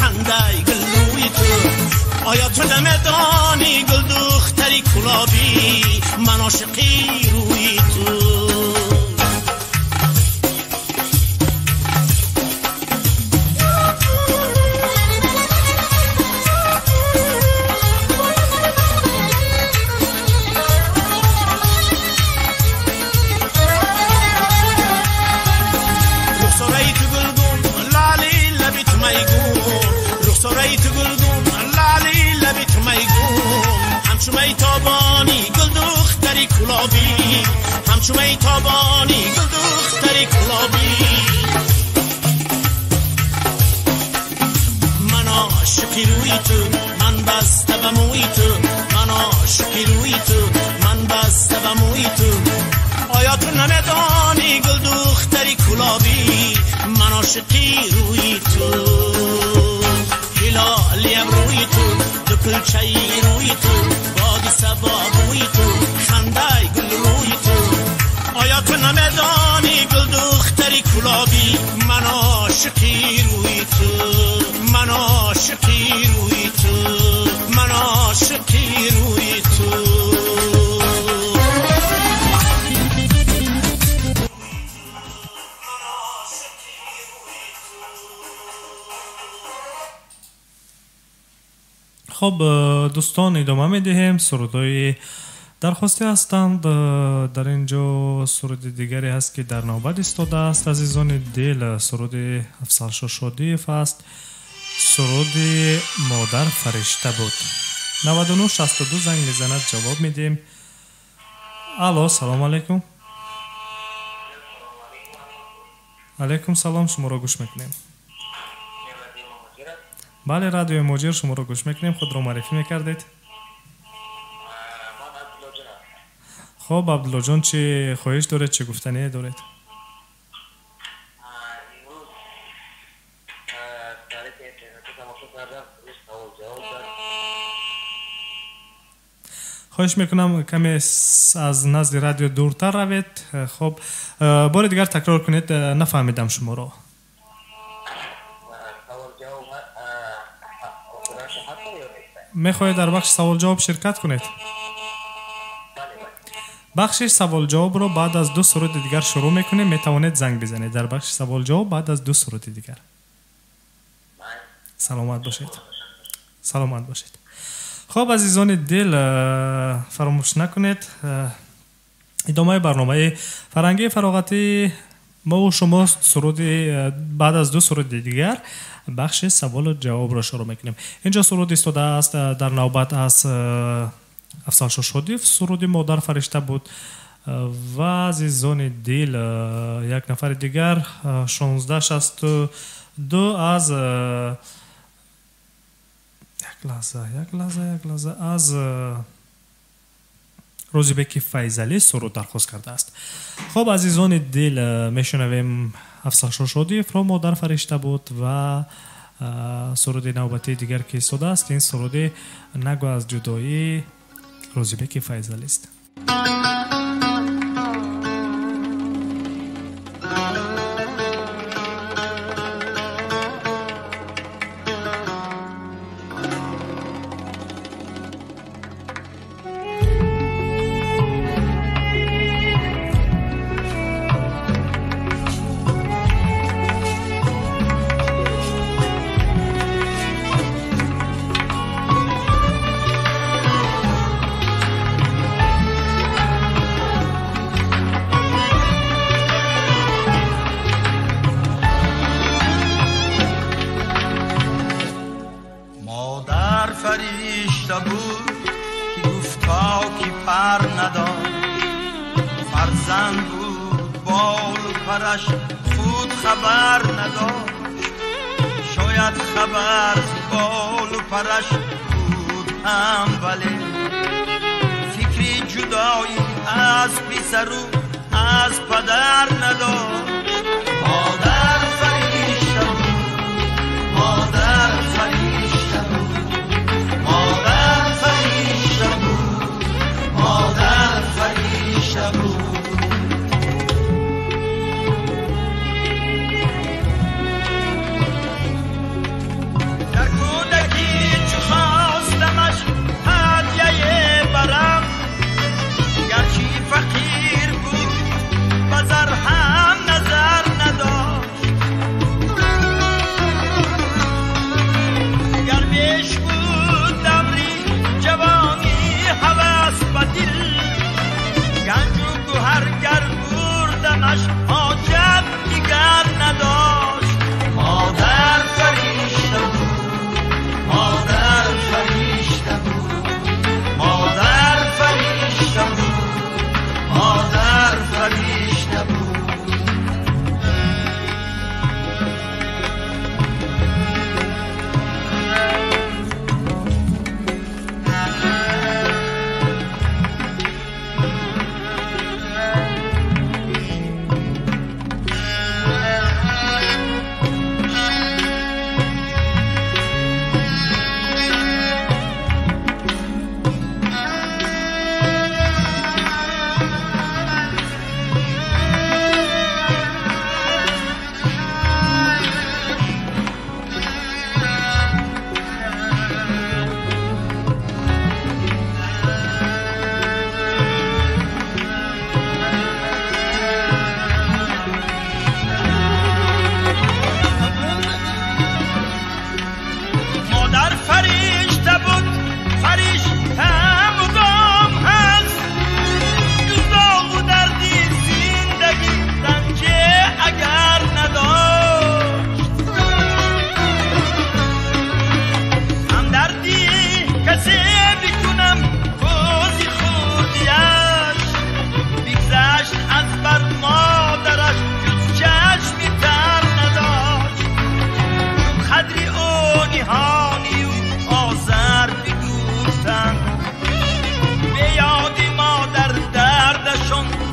خنده گل روی تو. آیا تو دمدانی گل دختری کلابی، من عاشقی روی تو. چومه تابانی گل دختری گلابی من عاشقی روی تو من بسته به موی تو من عاشقی روی تو من بسته به موی تو آیا تو نمیدانی گل دختری گلابی من عاشقی روی تو هلالیم روی تو دو کلچه‌ای روی تو بادی صبا بوی تو خنده گل روی تو آیا تو نمیدانی گل دختری گلابی من عاشقی روی تو من عاشقی روی تو من عاشقی روی تو خب دوستان ادامه میدهیم. سرودهای درخواستی هستند. در اینجا سرود دیگری هست که در نوبت ایستاده است. عزیزان دل، سرود افضل شادیف است. سرود مادر فرشته بود. 9962 زنگ میزند جواب میدیم. الو سلام علیکم. علیکم سلام، شما را گوش میکنیم. بله رادیو موجیر شما را گوش میکنیم. خود را معرفی میکردید؟ خب عبدالله جان چی خواهش دارید، چی گفتنی دارید؟ خواهش میکنم کمی از نزد رادیو دورتر روید. خب بار دیگر تکرار کنید، نفهمیدم شما را. میخواهید در بخش سوال جواب شرکت کنید؟ بخش سوال جواب رو بعد از 2 سرود دیگر شروع میکنیم. میتوانید زنگ بزنید در بخش سوال جواب بعد از 2 سرود دیگر. سلامت باشید. سلامت باشید. خب عزیزان دل، فراموش نکنید ادامه برنامه فرنگی فراغتی مو شما سرود بعد از 2 سرود دیگر بخش سوال و جواب را شروع میکنیم. اینجا سرود ایستاده است در نوبت از افضل شادیف. سرود مادر فرشته بود. و عزیزان دل، یک نفر دیگر 1662 از یک لحظه از روزبک فیضلی سرود درخواست کرده است. خب عزیزان دل، میشنویم افضل شادیف را مادر فرشته بود و سرود نوبتی دیگر که ایستاده است این سرود نگو از جدایی روزبک فیضلی است.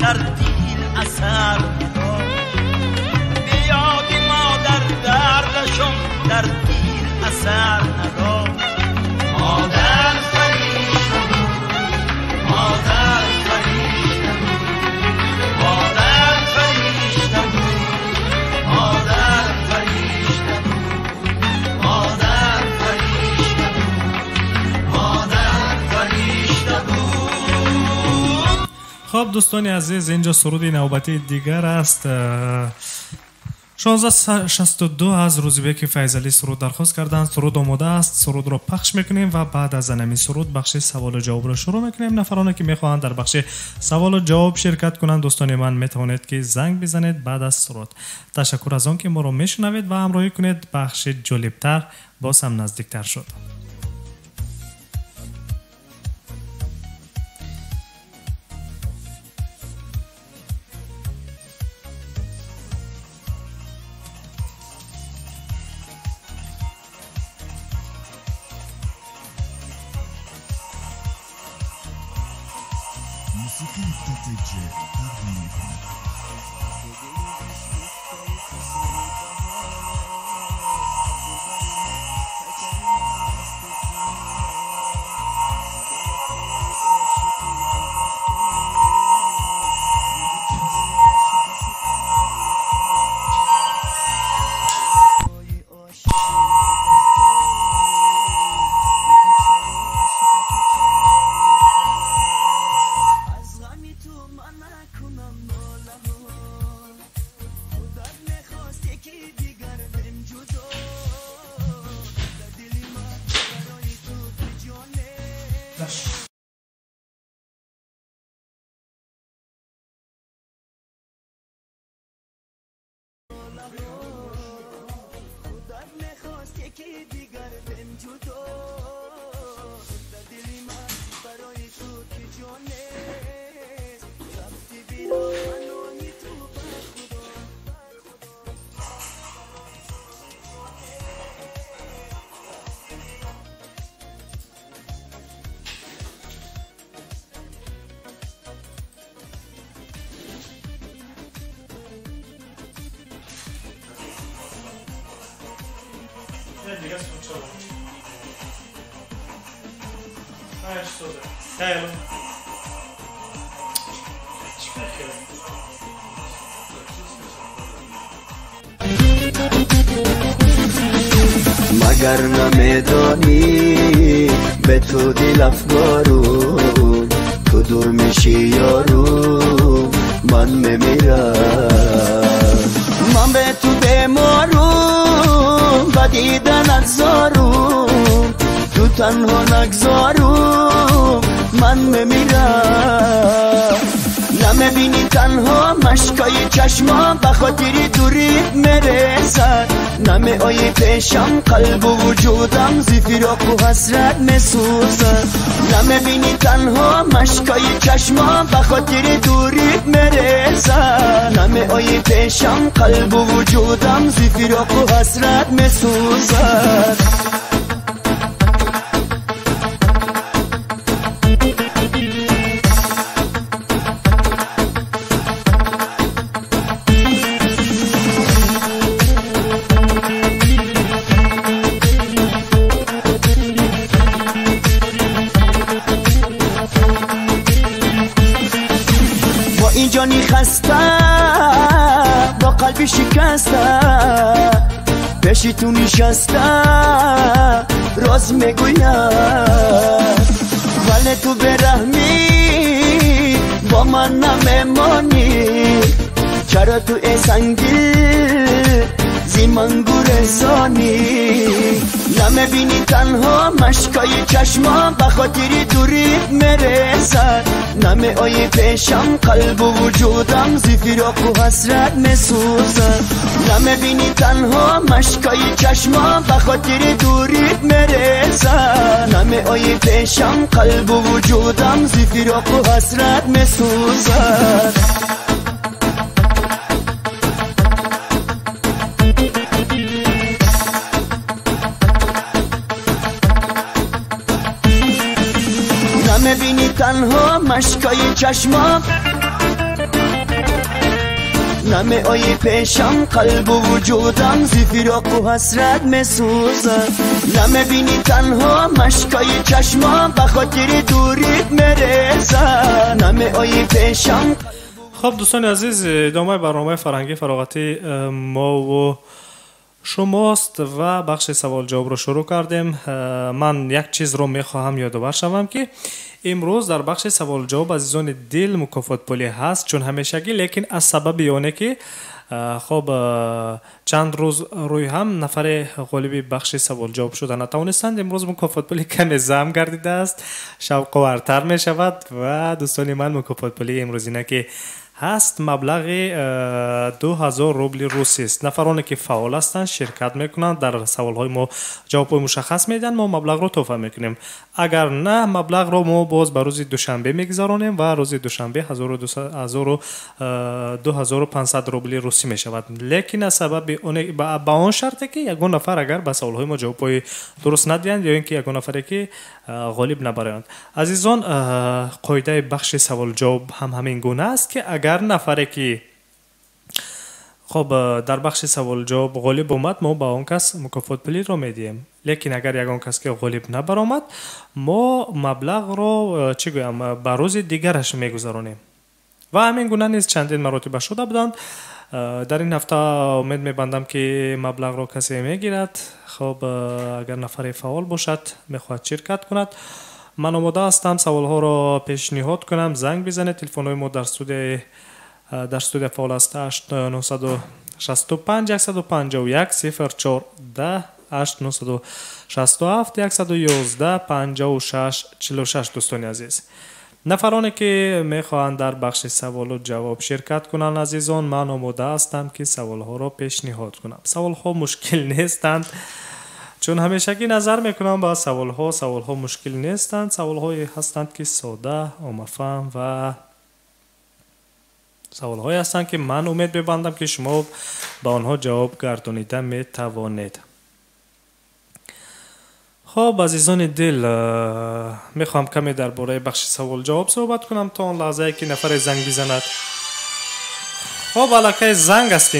در دل اثر نداد بیادی مادر دردشم در دل اثر نداد مادر فریشته مادر فریشته مادر فریشته مادر فریشته مادر فریشته مادر فریشته. خب دوستان عزیز، اینجا سرود نوبتی دیگر است. 1662 از روزبیک فیضعلی سرود درخواست کردند. سرود آماده است، سرود را پخش میکنیم و بعد از همین سرود بخش سوال و جواب را شروع میکنیم. نفرانی که میخواهند در بخش سوال و جواب شرکت کنند دوستان من میتوانید که زنگ بزنید بعد از سرود. تشکر از آن که ما را میشنوید و همراهی کنید. بخش جالبتر باز هم نزدیکتر شد. موسیقی استراتژی تقدیم می‌کند. مگر نمیدانی به تو دل افگارم، تو دور میشی یارم من میمیرم. من به تو بیمارم و دیدنت زارم، تو تنها نگذارم من میمیرم. نمیبینی تنها مشکای چشمام به خاطر دوریت میرسد، نمی آیی پیشم قلب و وجودم زی فراق و حسرت میسوزد. نمیبینی تنها مشکای چشمام به خاطر دوریت میرسد، نمی آیی پیشم قلب و وجودم زی فراق و حسرت میسوزد. جانی خسته با قلبی شکسته، پیشی تو نشسته راز میگوید، ولی تو برحمی با من نمیمانی. چرا تو ای سنگی زی من گورستانی؟ نمیبینی تنها مشکای چشمام به خاطر دوریت میرسد، نمی آیی پیشم قلب و وجودم زی فراق و حسرت میسوزد. نمیبینی تنها مشکای چشمام به خاطر دوریت میرسد، نمی آیی پیشم قلب و وجودم زی فراق و حسرت میسوزد. نمیبینی تنها مشکای چشمام نمی آیی پیشم قلب و وجودم زی فراق و حسرت میسوزه نمی بینی تنها مشکای چشمام بخاطر دوریت میرسه نمی آیی پیشم. خب دوستان عزیز ادامه برنامه فرهنگی فراغتی مو شماست و بخش سوال جواب رو شروع کردیم. من یک چیز رو میخواهم یادآور شوم که امروز در بخش سوال جواب عزیزان دل مکافات پولی هست چون همیشگی، لیکن از سبب یونه که خب چند روز روی هم نفر غالب بخش سوال جواب شده نتوانستند، امروز مکافات پولی کمی زم گردیده است، شوق ورتر می شود و دوستان من مکافات پولی امروزینه که هست مبلغ 2000 روبل روسی است. نفرانی که فعال هستند شرکت میکنند در سوالهای ما جواب مشخص میدن، ما مبلغ رو تحفه میکنیم. اگر نه مبلغ رو ما باز به روز دوشنبه میگذارونیم و روز دوشنبه 2500 روبل روسی میشود، لیکن از سبب با آن شرطی که یگان نفر اگر به سوالهای ما جواب درست ندهند یا اینکه یگان نفری که غالب نبرند. عزیزان قاعده بخش سوال جواب هم همین گونه است که اگر نفری که خب در بخش سوال جواب غالب اومد ما با اون کس مکافات پولی رو میدیم، لیکن اگر یگان کس که غالب نبرآمد ما مبلغ رو چی گویم به روز دیگرش میگذارونیم و همین گونه نیز چندین مراتب شده بودند. در این هفته امید میبندم که مبلغ رو کسی میگیرد. خب اگر نفر فعال باشد میخواهد شرکت کند، من آماده هستم سوال ها را پیشنهاد کنم. زنگ بزنید. تلفن های ما در استودیو فعال است 8965 151 0410 8967 111 56 46. دوستان عزیز، نفرانی که میخواهند در بخش سوال و جواب شرکت کنند عزیزان، من آماده هستم که سوال ها را پیشنهاد کنم. سوال ها مشکل نیستند چون همیشگی نظر میکنم با سوال ها مشکل نیستند، سوال هایی هستند که ساده مفهوم و سوال هایی هستند که من امید ببندم که شما با آنها جواب گردانیده می توانید. خب عزیزان دل، میخوام کمی درباره بخش سوال جواب صحبت کنم تا اون لحظه که نفر زنگ بزند. خب علاقه زنگ است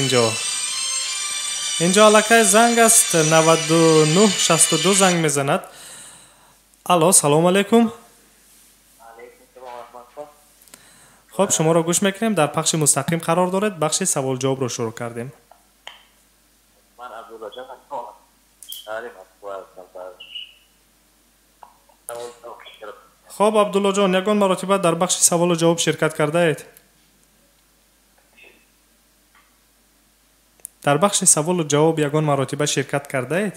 اینجا علاقه زنگ است 9962 زنگ میزند. الو سلام علیکم. خب شما را گوش میکنیم، در بخش مستقیم قرار دارد، بخش سوال جواب رو شروع کردیم. من عبدالله جان خب عبدالله جان یگان مرتبه در بخش سوال و جواب شرکت کرده اید؟ در بخش سوال و جواب یگان مرتبه شرکت کرده اید؟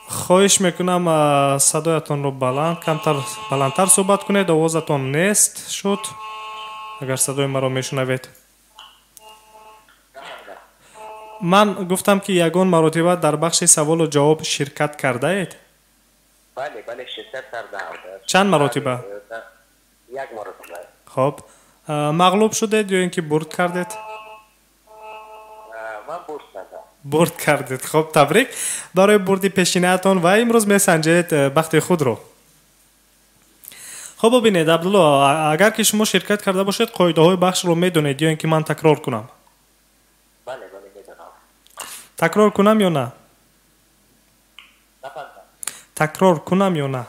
خواهش میکنم صدایتان رو بلندتر صحبت کنید، آوازتان نیست شد. اگر صدای مرا میشنوید. من گفتم که یگان مرتبه در بخش سوال و جواب شرکت کرده اید؟ بله شرکت کردم. چند مرتبه؟ یک مرتبه. خب مغلوب شدید یا اینکه برد کردید؟ من برد کردم. برد کردید. خب تبریک برای بردی پیشینه‌تان و امروز میسنجید بخت خود رو. خب ببینید عبدالله، اگر که شما شرکت کرده باشید قاعده های بخش رو میدونید یا اینکه من تکرار کنم؟ بله میدونم. تکرار کنم یا نه؟ تکرار کنم یا نه؟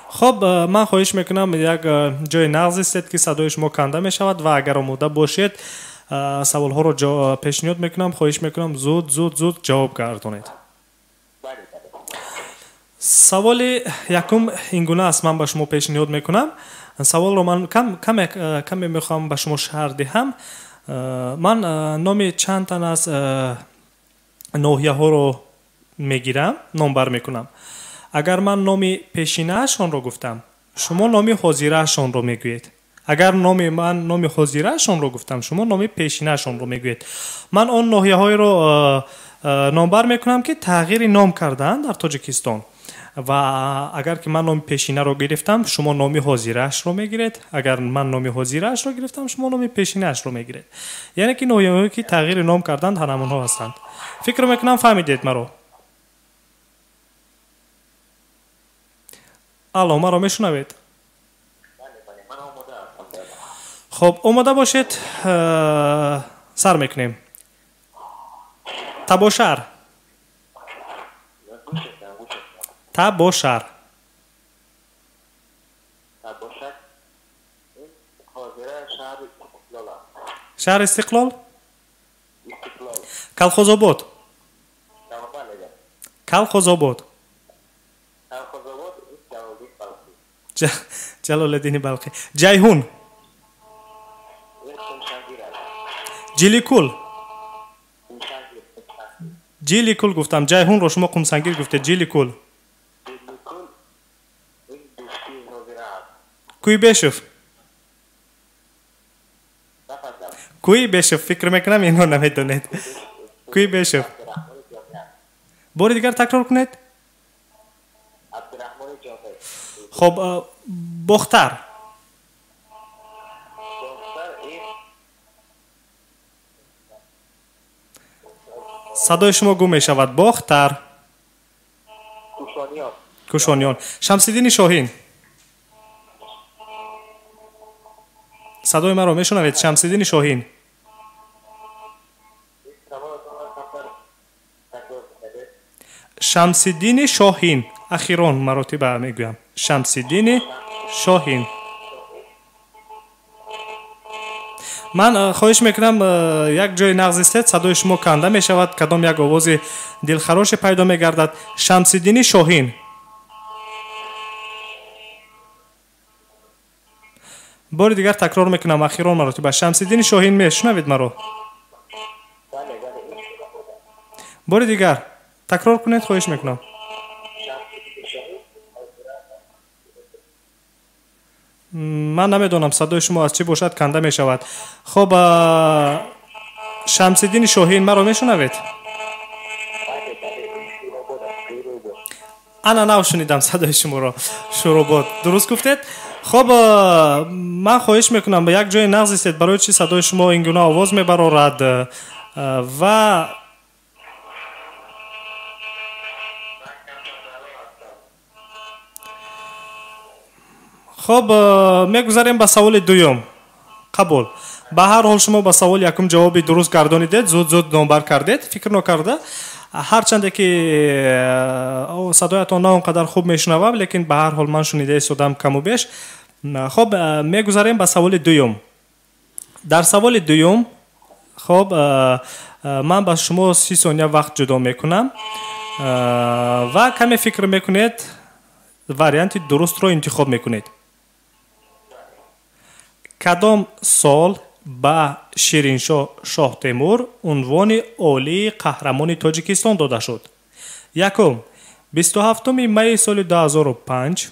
خب من خواهش میکنم یک جای نغز استید که صدای شما کنده می شود و اگر آماده باشید سوال ها رو پیشنهاد میکنم، خواهش میکنم زود جواب گردانید. سوال یکم این گونه است، من به شما پیشنهاد میکنم. سوال رو من کم میخوام به شما شرح دهم. من نام چند تن از ناحیه ها رو میگیرم، نامبر میکنم. اگر من نام پیشینه‌شان رو گفتم شما نام حاضره‌شان رو میگویید. اگر من نام حاضره‌شان رو گفتم شما نام پیشینه‌شان رو میگویید. من آن ناحیه‌های رو نامبر میکنم که تغییر نام کردن در تاجیکستان و اگر که من نام پیشینه رو گرفتم شما نام حاضره‌اش رو میگیرید. اگر من نام حاضره‌اش رو گرفتم شما نام پیشینه‌اش رو میگیرید. یعنی که ناحیه‌هایی که تغییر نام کردن همونها هستند. فکر میکنم فهمیدید مرا. الو مرا میشنوید؟ خب اومده باشید سر میکنیم. تباشر. تباشر. شهر استقلال. کلخوزآباد. کلخوزآباد. جلال الدین بلخی. جیهون. جیلیکول. جیلیکول گفتم. جیهون رو شما قمسنگیر گفته. جیلیکول. کوی بشف. کوی بشف. فکر میکنم اینو نمیدونید. کوی بشف. بار دیگر تکرار کنید. خب بختر. صدای شما گم می شود. بختر. کوشانیان. شمس‌الدین شاهین. صدای من رو میشنوید؟ شمس‌الدین شاهین. شمس‌الدین شاهین. اخیران مراتب میگویم. شمس‌الدین شاهین. من خواهش میکنم یک جای نغز است صدای شما کنده می شود، کدام یک آواز دلخراش پیدا می گردد. شمس‌الدین شاهین. بار دیگر تکرار میکنم اخیران مراتب. شمس‌الدین شاهین میشنوید مرا؟ بار دیگر تکرار کنید خواهش میکنم. من نمیدونم صدای شما از چی باشد کنده می شود. خب شمس‌الدین شاهین مرا میشنوید؟ انا نو شنیدم صدای شما را. شروبات درست گفتید. خب من خواهش میکنم به یک جای نغز استید برای چی صدای شما این گونه آواز میبرارد و خب میگذاریم به سوال دوم. قبول. به هر حال شما به سوال یکم جوابی درست گردانیدید، زود نامبر کردید، فکر نکرده. هرچند که صدایتان نه اونقدر خوب میشنوم، لیکن به هر حال من شنیده ایستادم کم و بیش. خب میگذاریم به سوال دوم. در سوال دوم خب من با شما 30 ثانیه وقت جدا میکنم و کمی فکر میکنید، واریانت درست رو انتخاب میکنید. کدام سال به شیرینشاه شاه تیمور عنوان عالی قهرمان تاجیکستان داده شد؟ یکم 27 می سال 2005،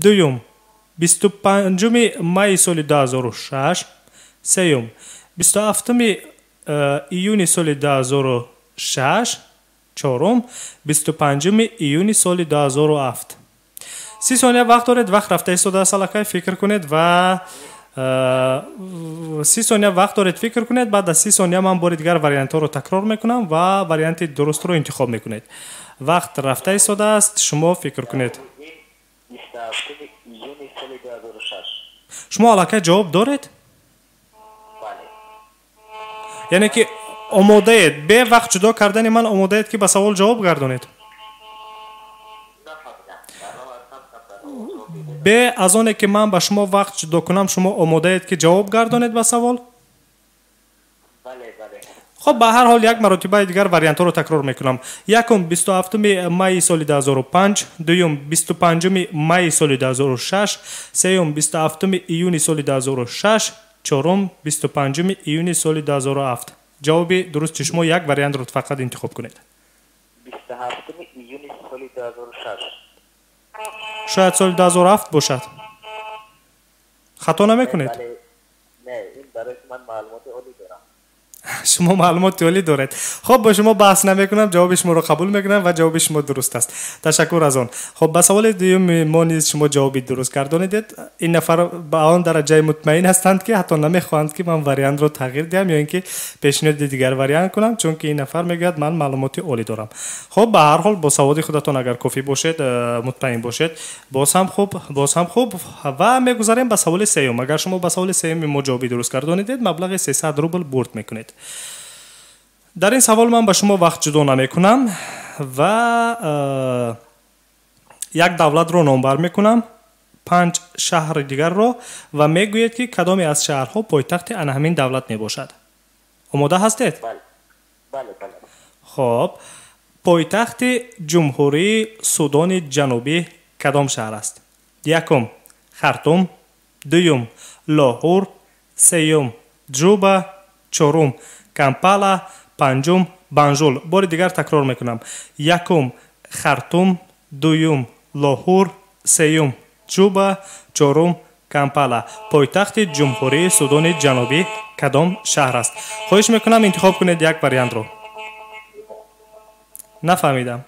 دوم 25 می سال 2006، سوم 27 ایون سال 2006، چهارم 25 ایون سال 2007. 30 ثانیه وقت دارید. وقت رفته ایستاده است. فکر کنید و 30 ثانیه وقت دارید فکر کنید. بعد از 30 ثانیه من بار دیگر واریانت ها رو تکرار میکنم و واریانت درست رو انتخاب میکنید. وقت رفته ایستاده است. شما فکر کنید. شما علاقه جواب دارید؟ یعنی که آماده اید به وقت جدا کردن من آماده اید که به سوال جواب گردانید؟ به از آنه که من به شما وقت جدا کنم شما آماده اید که جواب گردانید به سوال؟ خب به هر حال یک مرتبه دیگر واریانت ها رو تکرار میکنم. یکم 27 می سال 2005، دوم 25 می سال 2006، سوم 27 ایون سال 2006، چهارم 25 ایون سال 2007. جوابی درست شما یک واریانت رو فقط انتخاب کنید. 27 ایون سال 2006. شاید سال 2007 باشد. خطا نمی کنید؟ نه این برای من معلومات عالی دارم. شما معلومات عالی دارید. خب با شما بحث نمیکنم، جواب شما رو قبول میکنم و جواب شما درست است. تشکر از آن. خب به سوال دوم ما نیز شما جوابی درست گردانیدید. این نفر به آن درجه مطمئن هستند که حتی نمیخواهند که من وریانت رو تغییر دهم یا اینکه پیشنهاد دیگر وریانت کنم، چون که این نفر میگوید من معلومات عالی دارم. خب به هر حال با سواد خودتون اگر کافی باشید، مطمئن باشید، باز هم خوب و میگذاریم به سوال سوم. اگر شما به سوال سوم ما جوابی درست گردانیدید، مبلغ 300 روبل برد میکنید. در این سوال من به شما وقت جدا نمیکنم و یک دولت رو نامبر میکنم، 5 شهر دیگر رو، و میگوید که کدام از شهرها پایتخت آن همین دولت میباشد. آماده هستید؟ بله. خب پایتخت جمهوری سودان جنوبی کدام شهر است؟ یکم خرطوم، دوم لاهور، سوم جوبا، چهارم کمپالا، پنجم بنجول. بار دیگر تکرار میکنم: یکم خرطوم، دوم لاهور، سوم جوبا، چهارم کمپالا. پایتخت جمهوری سودان جنوبی کدام شهر است؟ خواهش میکنم انتخاب کنید یک وریانت رو. نفهمیدم.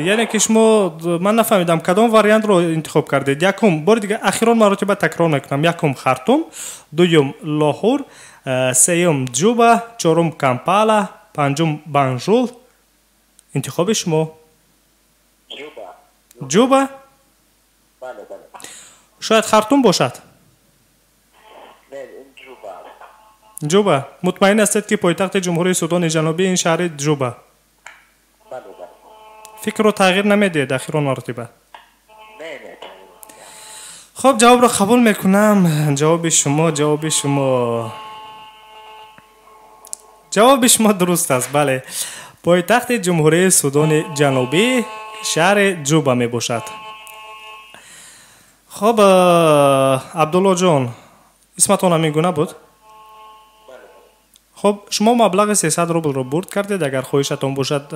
یعنی که شما، من نفهمیدم کدام وریانت رو انتخاب کردید. یکم، بار دیگه اخیرا مراتب تکرار میکنم: یکم خرطوم، دوم لاهور، سوم جوبا، چهارم کمپالا، پنجم بنجول. انتخاب شما. جوبا؟ بله. شاید خرطوم باشد. جوبا. مطمئن هستید که پایتخت جمهوری سودان جنوبی این شهر جوبا؟ بله. فکر رو تغییر نمیدید اخیرا مرتبه؟ نه. خب جواب رو قبول میکنم. جواب شما درست است. بله، پایتخت جمهوری سودان جنوبی شهر جوبا می باشد. خب عبدالله جان، اسمتون همین گونه بود؟ خب شما مبلغ 300 روبل رو برد کردید. اگر خواهشتون باشد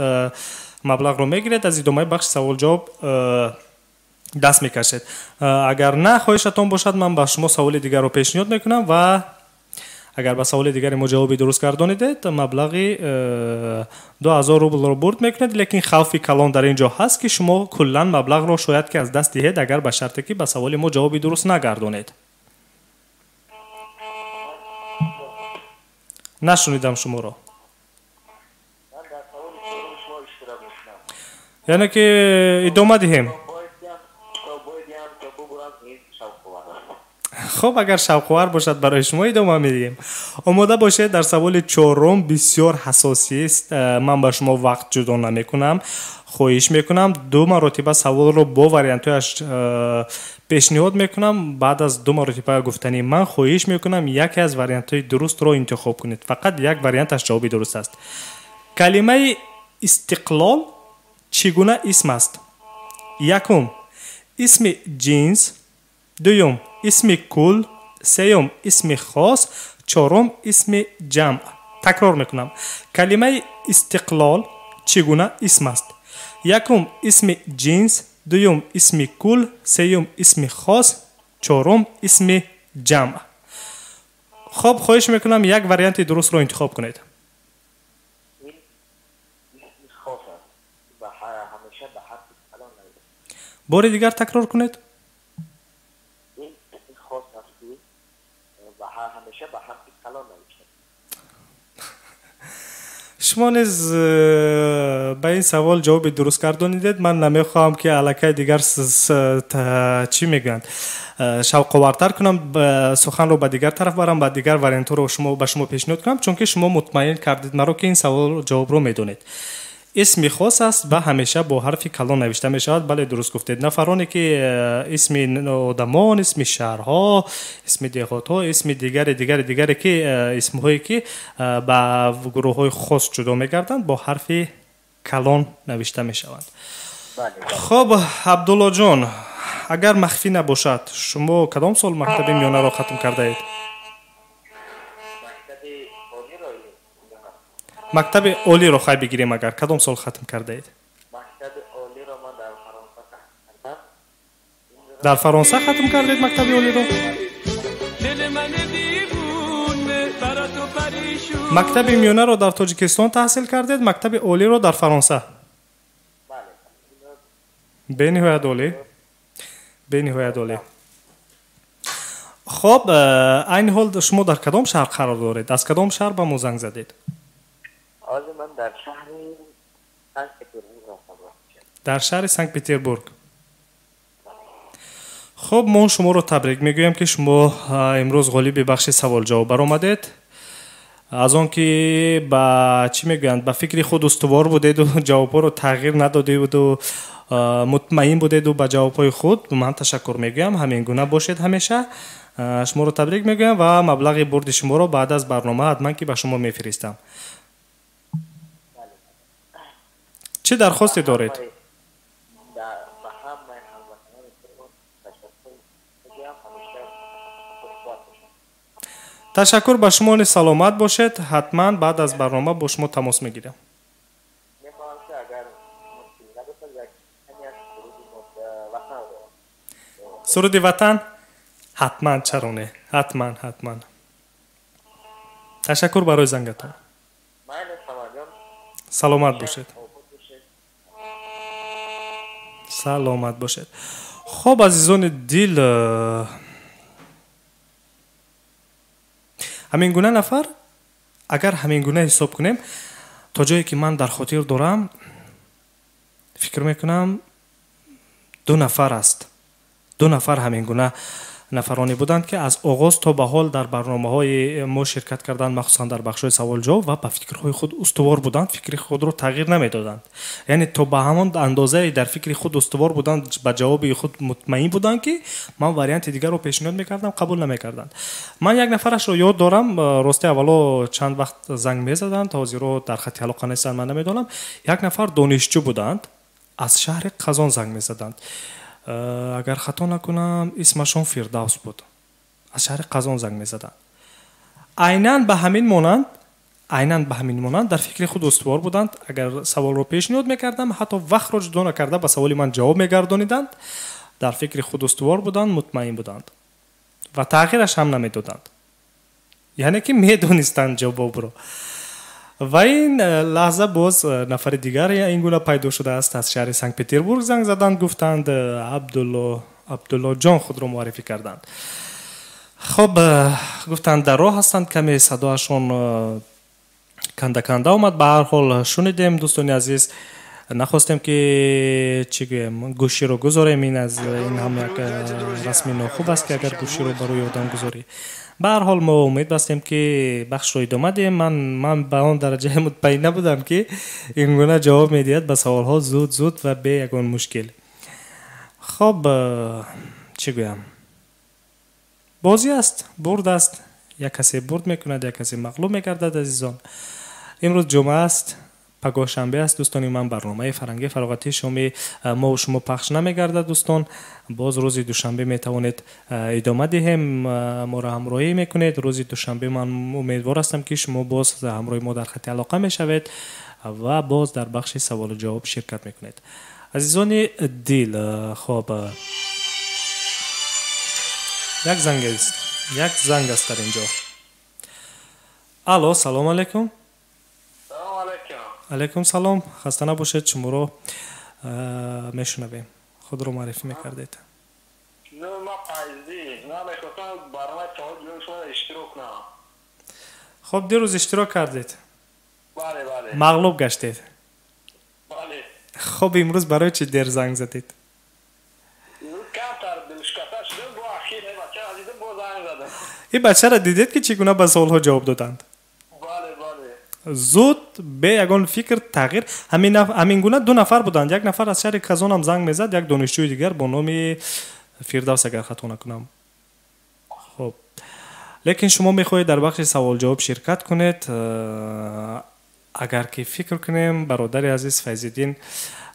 مبلغ رو میگیرید، از ادامه بخش سوال جواب دست میکشید. اگر نه خواهشتون باشد من به شما سوال دیگر رو پیشنهاد میکنم و اگر به سوال دیگر ما جوابی درست گردانیدید مبلغ 2000 روبل رو برد میکنید. لیکن خوفی کلان در اینجا هست که شما کلا مبلغ رو شاید که از دست دهید اگر به شرطی که به سوال ما جوابی درست نگردانید. نشنیدم شما رو. یعنی که ادامه دهیم. خب اگر شوق‌آور باشد برای شما ادامه میدیم. آماده باشید. در سوال چهارم بسیار حساسی است. من با شما وقت جدا نمیکنم. خواهش میکنم 2 مرتبه سوال رو با وریانت‌هاش پیشنهاد میکنم. بعد از 2 مرتبه گفتنی من خواهش میکنم یکی از وریانت‌های درست رو انتخاب کنید. فقط یک وریانتش جوابی درست است. کلمه استقلال چگونه اسم است؟ یکم اسم جنس، دوم اسم کل، سوم اسم خاص، چهارم اسم جمع. تکرار میکنم: کلمه استقلال چگونه اسم است؟ یکم اسم جنس، دوم اسم کل، سوم اسم خاص، چهارم اسم جمع. خب خواهش میکنم یک وریانت درست رو انتخاب کنید. بار دیگر تکرار کنید. شما نیز به این سوال جواب درست گردانیدید. من نمیخواهم که الکه دیگر چی میگن شوق آورتر کنم، سخن رو به دیگر طرف برم، به دیگر وریانت رو به شما پیشنهاد کنم، چون که شما مطمئن کردید مرا که این سوال جواب رو میدونید. اسم خاص است و همیشه با حرف کلان نوشته می شود. بله درست گفتید. نفرانی که اسم آدمان، اسم شهرها، اسم دهات‌ها، اسم دیگر که اسم‌هایی که با گروه‌های خاص جدا می‌گردند با حرف کلان نوشته می شوند. خب عبدالله جان، اگر مخفی نباشد شما کدام سال مکتب میانه را ختم کرده اید؟ مکتب عالی رو خواهی بگیریم. اگر کدام سال ختم کرده اید؟ مکتب عالی را من در فرانسه ختم کردم. در فرانسه ختم کردید مکتب عالی رو؟ مکتب میانه رو در تاجیکستان تحصیل کردید، مکتب عالی رو در فرانسه. به نهایت عالی. به نهایت عالی. خب این حال شما در کدام شهر قرار دارید؟ از کدام شهر به ما زنگ زدید؟ حال من در شهر سنت پترزبورگ هستم. در شهر سنت پترزبورگ. خب ما شما رو تبریک میگویم که شما امروز غالب بخش سوال جواب برآمدید. از آن که با چی میگویند به فکر خود استوار بودید و جواب‌ها رو تغییر ندادید و مطمئن بودید و به جواب‌های خود من تشکر میگویم. همین گونه باشید همیشه. شما رو تبریک میگویم و مبلغ برد شما رو بعد از برنامه حتما که به شما میفرستم. چه درخواستی دارید؟ تشکر به شما، سلامت باشید. حتما بعد از برنامه با شما تماس میگیرم. سرود وطن حتما چرونه، حتما. تشکر برای زنگتان. سلامت باشید. سلامت باشید. خب عزیزان دل، همین گونه نفر اگر همین گونه حساب کنیم تا جایی که من در خاطر دارم فکر میکنم 2 نفر است. 2 نفر همین گونه نفرانی بودند که از آغاز تا به حال در برنامه‌های ما شرکت کردند، مخصوصا در بخش‌های سوال جواب، و به فکرهای خود استوار بودند، فکر خود را تغییر نمیدادند. یعنی تا به همان اندازه در فکر خود استوار بودند، به جواب خود مطمئن بودند که من واریانت دیگر رو پیشنهاد می‌کردم قبول نمی‌کردند. من یک نفرش رو یاد دارم، راستی اولا چند وقت زنگ می‌زدند، تا زیرا در خط علاقه نیستند من نمی‌دانم. یک نفر دانشجو بودند، از شهر قزان زنگ می‌زدند. اگر خطا نکنم اسمشون فردوس بود، از شهر قزان زنگ می‌زدند. عیناً به همین مانند در فکر خود استوار بودند. اگر سوال رو پیشنهاد می‌کردم حتی وقت را جدا نکرده به سوال من جواب می‌گردانیدند. در فکر خود استوار بودند، مطمئن بودند و تغییرش هم نمی‌دادند. یعنی که می‌دانستند جواب رو. و این لحظه باز نفر دیگر این گونه پیدا شده است، از شهر سنت پترزبورگ زنگ زدند، گفتند عبدالله جان خود را معرفی کردند. خب گفتند در راه هستند، کمی صداشون کنده آمد. به هر حال شنیدیم دوستان عزیز، نخواستیم که چی گویم گوشی رو گذاریم. این هم یک رسمی ناخوب است که اگر گوشی رو برای آدم گذاری. به هر حال ما امید بستیم که بخش رو ادامه دهیم. من به آن درجه مطمئن نبودم که این گونه جواب میدهد به سوالها زود و به یگان مشکل. خب چی گویم، بازی است، برد است. یک کسی برد میکند، یک کسی مغلوب میگردد. عزیزان امروز جمعه است، پگاه شنبه است. دوستان من برنامه فرنگی فراغتی شما ما و شما پخش نمیگردد. دوستان باز روز دوشنبه میتوانید ادامه دهیم، ما را همراهی میکنید. روز دوشنبه من امیدوار هستم که شما باز همراه ما در خط علاقه میشوید و باز در بخش سوال و جواب شرکت میکنید. عزیزان دل، خب یک زنگ است در اینجا. الو، سلام علیکم. علیکم سلام، خسته نباشید. شما رو میشنویم، خود رو معرفی میکردید. نه ما پایزی نه میخواستم برنامه سوال شما اشتراک کنم. خب دیروز اشتراک کردید؟ بله. مغلوب گشتید؟ بله. خب امروز برای چی دیر زنگ زدید؟ کمتر دلشکسته شدم، با اخیر بچه عزیزم با زنگ زدم. این بچه را دیدید که چگونه به سوالها جواب دادند؟ زود به یگان فکر تغییر. همین گونه 2 نفر بودند. یک نفر از شهر قزان هم زنگ میزد، یک دانشجوی دیگر با نام فردوس اگر خطا نکنم. خب لیکن شما میخواهید در بخش سوال جواب شرکت کنید. اگر که فکر کنیم برادر عزیز فیض‌الدین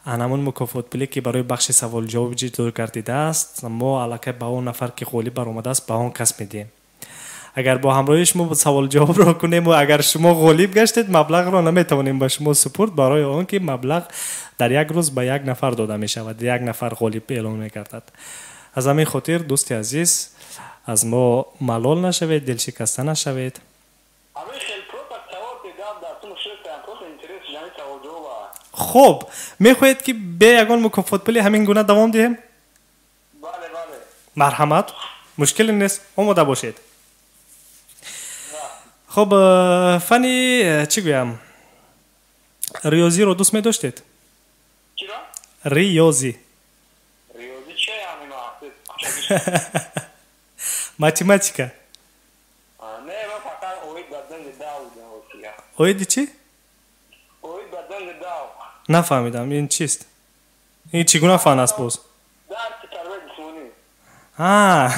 همون مکافات پولی که برای بخش سوال جواب جدول کردیده است، ما علاقه به اون نفر که غالب برآمده است به اون کس میدیم. اگر با همراهی شما سوال جواب را کنیم و اگر شما غالب گشتید مبلغ را نمیتوانیم به شما سپرد، برای آن که مبلغ در یک روز به یک نفر داده می شود، یک نفر غالب اعلام میگردد. از همین خاطر دوست عزیز از ما ملال نشوید، دل شکسته نشوید. خب میخواهید که به یگان مکافات پلی همین گونه دوام دهیم؟ بله بله. مرحمت، مشکلی نیست، آماده باشید. خب فنی چی گویم؟ ریاضی رو دوست می داشتید؟ چی را؟ ریاضی. ریاضی چه همین ماتماتیکا. نه من فقط اوید بدن داو بودم. اوید چی؟ اوید بدن داو. نفهمیدم این چیست؟ این چگونه فن است باز؟ درس تربیت جسمانی.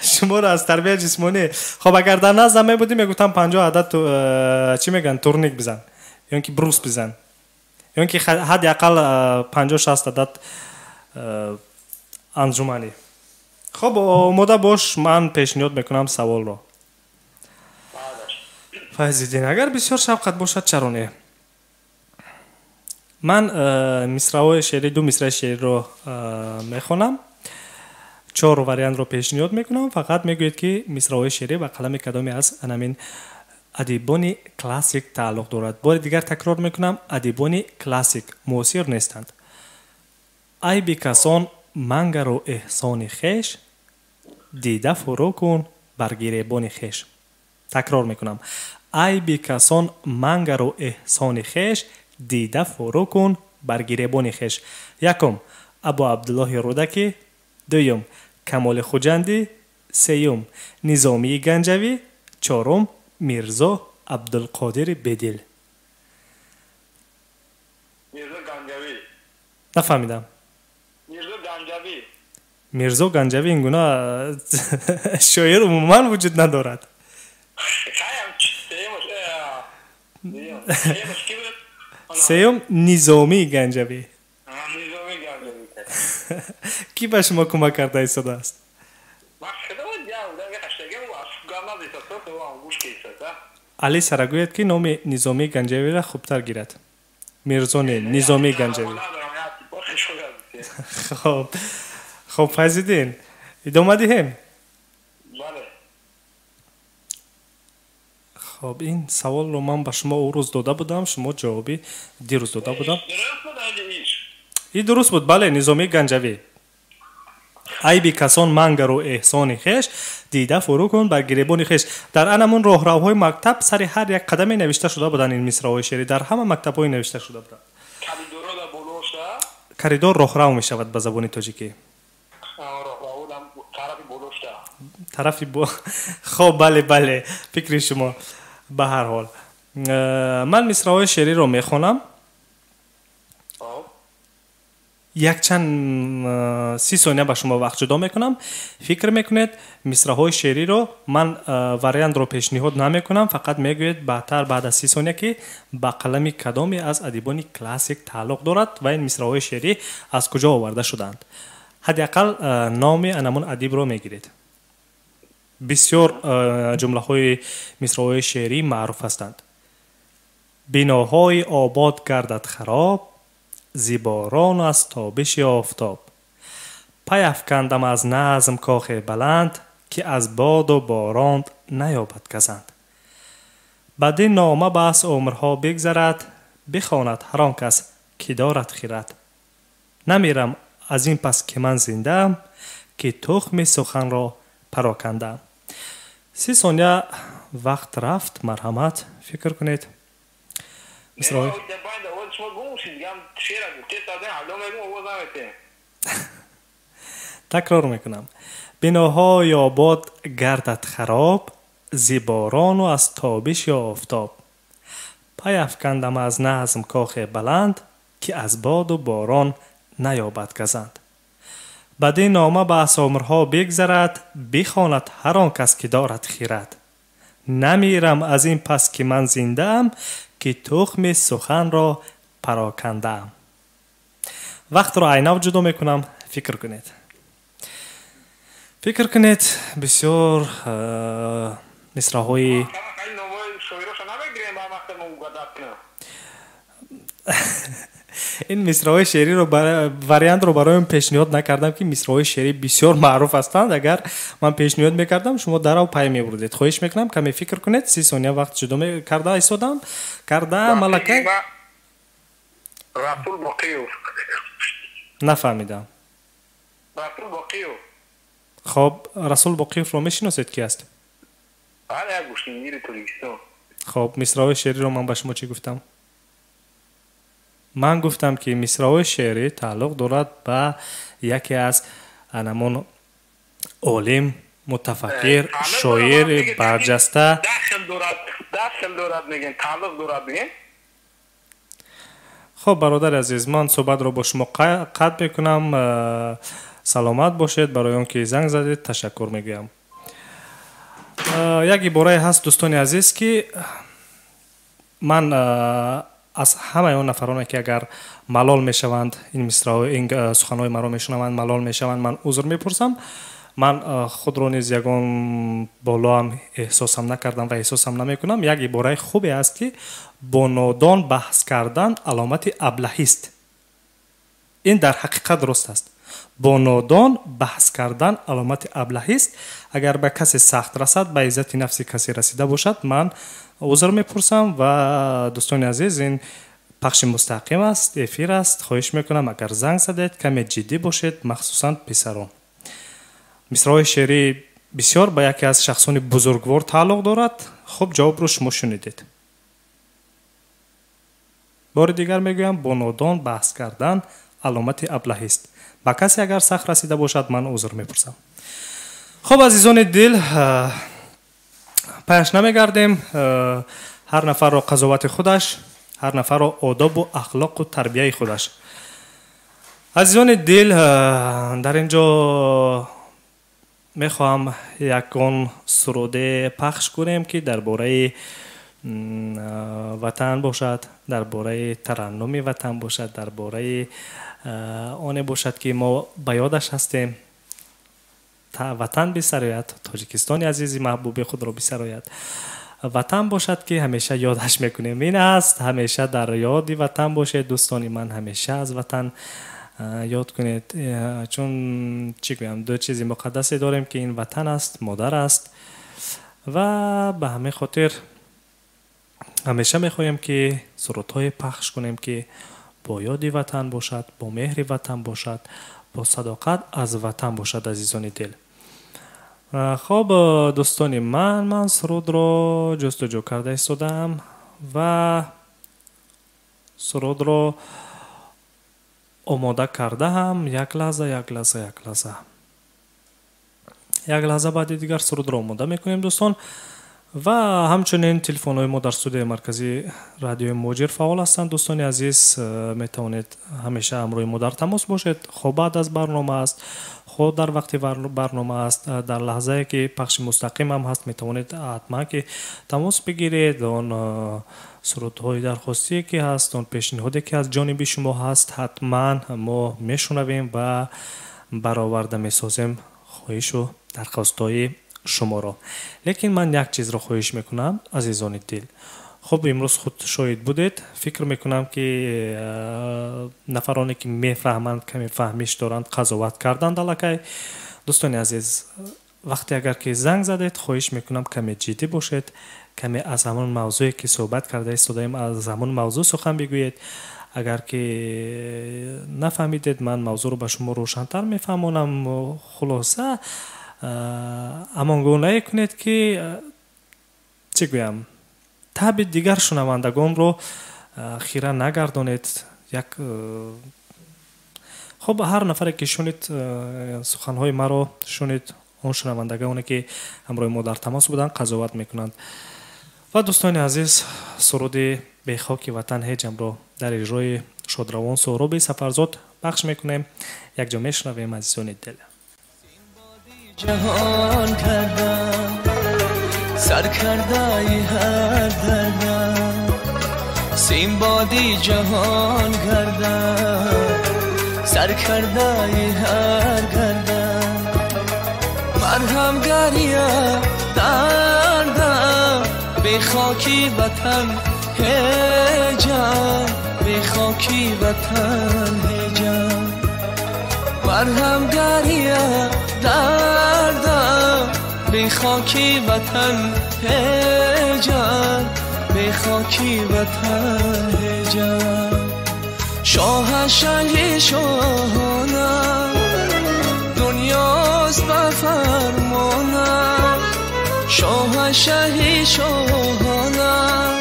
شما رو از تربیت جسمانی. خب اگر در نزد بودیم میگفتم 50 عدد چی میگن تورنیک بزن یا اینکه بروس بزن یا اینکه حداقل 50 60 عدد انجمنی. خب آماده باش، من پیشنهاد میکنم سوال رو. فیض‌الدین اگر بسیار شفقت باشد چرا نه؟ من مصرع‌های شعری، 2 مصرع شعری رو میخونم، 4 واریانت رو پیشنهاد میکنم. فقط میگوید که مصرع‌های شعری با قلم کدامی از همین ادیبان کلاسیک تعلق دارد. بار دیگر تکرار میکنم، ادیبان کلاسیک معاصر نیستند. ای بی کسان منگر و احسان خیش، دیده فرو کن بر گریبان خیش. تکرار میکنم، ای بی کسان منگر و احسان خیش، دیده فرو کن بر گریبان خیش. یکم ابو عبدالله رودکی، دوم کمال خوجندی، سیوم نظامی گنجوی، چهارم میرزا عبدالقادر بدل. میرزا گنجوی. نفهمیدم. میرزا گنجوی. میرزا گنجوی این گونه شاعر عموما وجود ندارد. سیوم نظامی گنجوی. کی به شما کمک کرده ایستاده است؟ علی سرگوید که نام نظامی گنجوی را خوبتر گیرد. میرزا نظامی گنجوی. خب فیض‌الدین ادامه دهیم. خب این سوال رو من به شما او روز داده بودم، شما جوابی دیروز داده بودم. این درست بود، بله. نظامی گنجوی. ای بی کسان منگر و احسان خیش، دیده فرو کن بر گریبان خیش. در انمون راهروهای مکتب سر هر یک قدمی نوشته شده بودن این مصرع‌های شعری، در همه مکتب‌های نوشته شده بودن. کریدور راهرو می شود به زبان تاجیکی. طرفی خب بله فکر شما. به هر حال من مصرع‌های شعری رو میخونم. یک چند 30 ثانیه به شما وقت جدا میکنم. فکر میکنید مصرع‌های شعری رو من واریانت رو پیشنهاد نمیکنم، فقط میگوید بعد از 30 ثانیه که با قلم کدامی از ادیبان کلاسیک تعلق دارد و این مصرع‌های شعری از کجا آورده شدند. حداقل نام انمون ادیب رو میگیرید. بسیار جمله های مصرع‌های شعری معروف هستند. بناهای آباد گردد خراب، زیباران از تابش آفتاب. پی افکندم از نظم کاخ بلند، که از باد و باران نیابد گزند. بدین نامه بس عمرها بگذرد، بخواند هر آن کس که دارد خرد. نمیرم از این پس که من زنده ام، که تخم سخن را پراکندم. 30 ثانیه وقت رفت. مرحمت فکر کنید. مصرع‌های تکرار میکنم. بناهای آباد گردد خراب، زیباران و از تابش آفتاب. پی افکندم از نظم کاخ بلند، که از باد و باران نیابد گزند. بدین نامه بس عمرها بگذرد، بخواند هر آن کس که دارد خرد. نمیرم از این پس که من زنده ام، که تخم سخن را پراکنده ام. وقت را عینو جدا میکنم. فکر کنید. بسیار مصرع‌های این مصرع‌های شعری رو وریانت رو برایم پیشنهاد نکردم که مصرع‌های شعری بسیار معروف هستند. اگر من پیشنهاد میکردم شما درو پای میبردید. خواهش میکنم کمی فکر کنید. 30 ثانیه وقت شده کرده ایستادم کرده ملکه رسول باقیو نفهمیدم. رسول باقیو. خب رسول باقیف رو میشناسید کی است؟ بله گوشنگیر تلویزیون. خب مصرع‌های شعری رو من به شما چی گفتم؟ من گفتم که مصرع‌های شعری تعلق دارد به یکی از انمون عالم متفکر شاعر برجسته. داخل دارد میگن تعلق دارد میگن. خب برادر عزیز من صحبت رو با شما قطع میکنم. سلامت باشید. برای اون که زنگ زدید تشکر میگویم. یک عباره هست دوستان عزیز که من از همه اون نفرانی که اگر ملال میشوند این این سخنهای مرا میشنوند ملال میشوند من عذر میپرسم. من خود رو نیز یگان بالا هم احساسم نکردم و احساسم نمیکنم. یک عباره خوبی است که با نادان بحث کردن علامت ابلهی است. این در حقیقت درست است. با نادان بحث کردن علامت ابلهی است. اگر به کسی سخت رسد به عزت نفس کسی رسیده باشد من عذر میپرسم. و دوستان عزیز این پخش مستقیم است، افیر است. خواهش میکنم اگر زنگ زدید کمی جدی باشید، مخصوصا پسران. مصرع‌های شعری بسیار با یکی از شخصان بزرگوار تعلق دارد. خب جواب رو شما شنیدید. بار دیگر میگویم با نادان بحث کردن علامت ابلهی است. با کسی اگر سخت رسیده باشد من عذر میپرسم. خب عزیزان دل پیش نمیگردیم. هر نفر را قضاوت خودش، هر نفر را آداب و اخلاق و تربیه خودش. عزیزان دل در اینجا میخواهم یکان سروده پخش کنیم که درباره وطن باشد، درباره ترنم وطن باشد، درباره آن باشد که ما به یادش هستیم. وطن بسرایت، تاجیکستان عزیزی محبوب خود را بسرایت. وطن باشد که همیشه یادش میکنیم. این است همیشه در یادی وطن باشید دوستان من. همیشه از وطن یاد کنید. چون چی گویم دو چیزی مقدسی داریم که این وطن است، مادر است. و به همه خاطر همیشه میخوایم که سرودهای پخش کنیم که با یادی وطن باشد، با مهر وطن باشد، با صداقت از وطن باشد عزیزان دل. خب دوستان من سرود رو جستجو کرده ایستادم و سرود رو آماده کرده هم. یک لحظه بعد دیگر سرود رو آماده میکنیم دوستان. و همچنین تلفن های ما در استودیو مرکزی رادیو موجر فعال هستند. دوستان عزیز میتوانید همیشه همراه ما در تماس باشید. خب بعد از برنامه است، خود در وقتی برنامه است، در لحظه که پخش مستقیم هم هست میتوانید حتما که تماس بگیرید. اون سرودهای درخواستی که هست، اون پیشنهادی که از جانب شما هست حتما ما میشنویم و برآورده میسازیم خواهش و درخواستهای شما را. لیکن من یک چیز را خواهش میکنم عزیزان دل. خب امروز خود شاهد بودید. فکر میکنم که نفرانی که میفهمند کمی فهمیش دارند قضاوت کردند الکی. دوستان عزیز وقتی اگر که زنگ زدید خواهش میکنم کمی جدی باشید، کمی از همون موضوعی که صحبت کرده ایستادیم از همون موضوع سخن بگویید. اگر که نفهمیدید من موضوع رو به شما روشن‌تر میفهمونم. خلاصه امان گونه کنید که چی گویم تب دیگر شنوندگان رو خیره نگردانید. خب هر نفری که شنید سخنهای ما رو شنید، اون شنوندگانی که همراه ما در تماس بودن قضاوت میکنند. و دوستان عزیز سرود به خاک وطن هیچم رو در اجرای شادروان سهراب سفرزاد پخش میکنیم. یک جا میشنویم عزیزان دل. جهان کردم سر کردای هر دردم، سیم بادی جهان کردم سر کردای هر گردم، مرهم گریم دردم به خاکی وطن هجم، خاکی وطن هجم مرهم گریه دردم بی خاکی وطن هجم بی خاکی وطن هجم شاه شهی شاهانم دنیاست به فرمانم شاه شهی شاهانم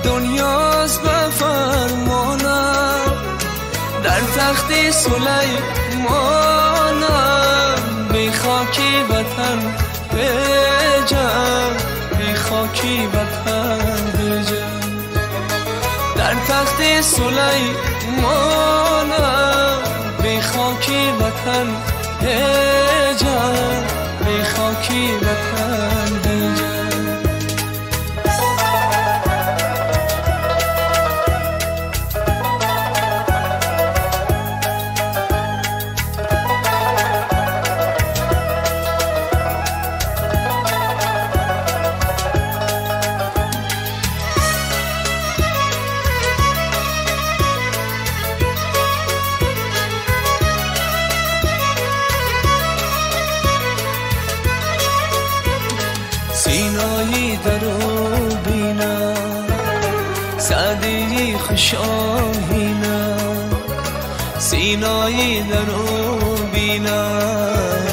دنیاست به فرمانم در تخت سلیمانم بی خاکی وطن بجم بی خاکی وطن بجم در تخت سلیمانم بی خاکی وطن بجم بی خاکی وطن بجم سینایی درو بینم سعدی خوشاهینم سینایی درو بینم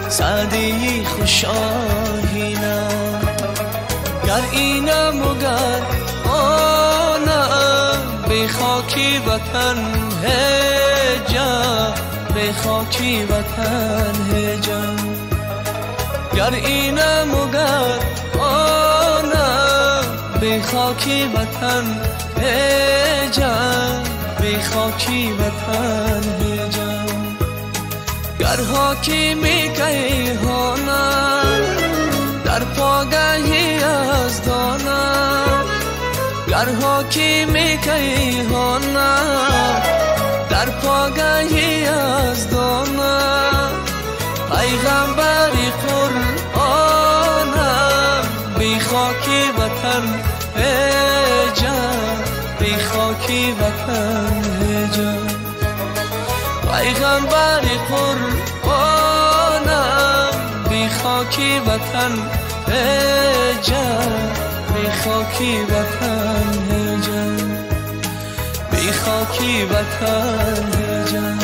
سعدی خوشاهینم گر اینم و گر آنم بی خاکی وطن هجم بی خاکی وطن هجم گر اینم و گر آنم بی خاکی وطن هجم بی خاکی وطن هجم گر حاکمی کیهانم در پاگهی از دانم گر حاکمی کیهانم در پاگهی از دانم پیغمبری قرآنم بی خاکی وطن هجم بی خاکی وطن هجم پیغمبری قرآنم بی خاکی وطن هجم بی خاکی وطن هجم بی خاکی وطن هجم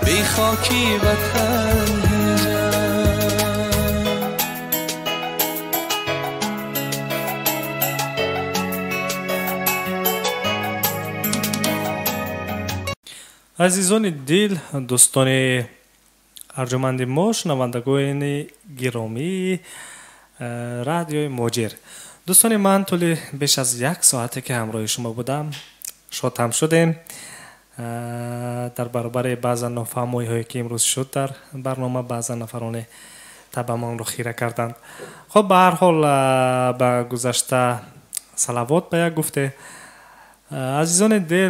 بی خاکی وطن هجم عزیزان دل دوستان ارجمند ما شنوندگان گرامی رادیوی موجر دوستان من طول بیش از 1 ساعته که همراه شما بودم شاد شدیم در برابر بعض نافهمی هایی که امروز شد در برنامه بعض نفران طبعا رو خیره کردند خب به هر حال به گذشته صلوات به یک گفته عزیزان دل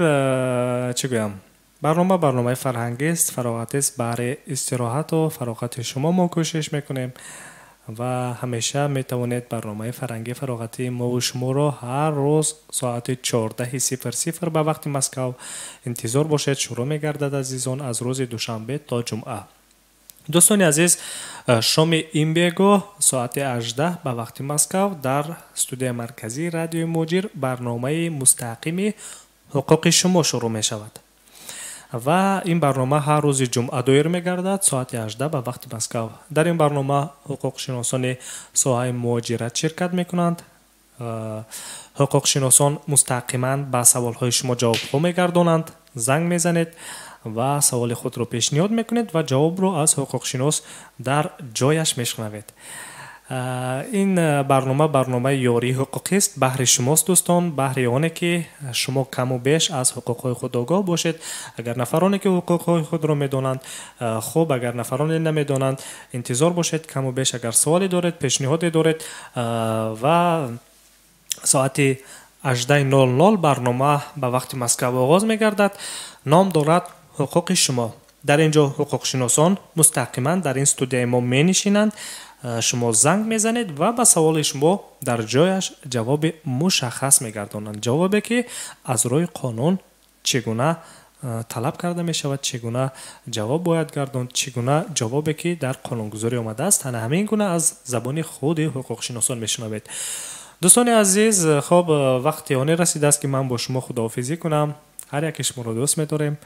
چه گویم برنامه فرهنگی است فراغت است برای استراحت و فراغت شما ما کوشش میکنیم و همیشه میتوانید برنامه فرهنگی فراغتی موو شومو را هر روز ساعت 14:00 به وقت مسکو انتظار باشید شروع میگردد عزیزان از روز دوشنبه تا جمعه دوستان عزیز شام این بیگو ساعت 18 به وقت مسکو در استودیو مرکزی رادیو موجر برنامه مستقیم حقوق شما شروع می شود و این برنامه هر روز جمعه دایر می‌گردد ساعت 18 به وقت مسکو. در این برنامه حقوق شناسان ساحه مهاجرت شرکت می‌کنند. حقوق شناسان مستقیما به سوال‌های شما جواب می‌گردانند. زنگ می‌زنید و سوال خود را پیشنهاد می‌کنید و جواب را از حقوق شناس در جایش می‌شنوید. این برنامه یاری حقوقی است بهر شماست دوستان بهر آنه که شما کم و بیش از حقوق خود آگاه باشید اگر نفرانی که حقوق خود را میدانند خوب اگر نفرانی نمیدانند انتظار باشید کم و بیش اگر سوالی دارید پیشنهادی دارید و ساعت 18:00 برنامه به وقت مسکو آغاز میگردد نام دارد حقوق شما در اینجا حقوق شناسان مستقیما در این استودیو ما می نشینند شما زنگ میزنید و به سوال شما در جایش جواب مشخص میگردانند. جوابی که از روی قانون چگونه طلب کرده می شود، چگونه جواب باید گرداند، چگونه جوابی که در قانونگذاری آمده است، همین گونه از زبان خود حقوق شناسان میشنوید. دوستان عزیز، خب وقتی آن رسیده است که من با شما خداحافظی کنم. هر یک شما رو دوست می‌داریم.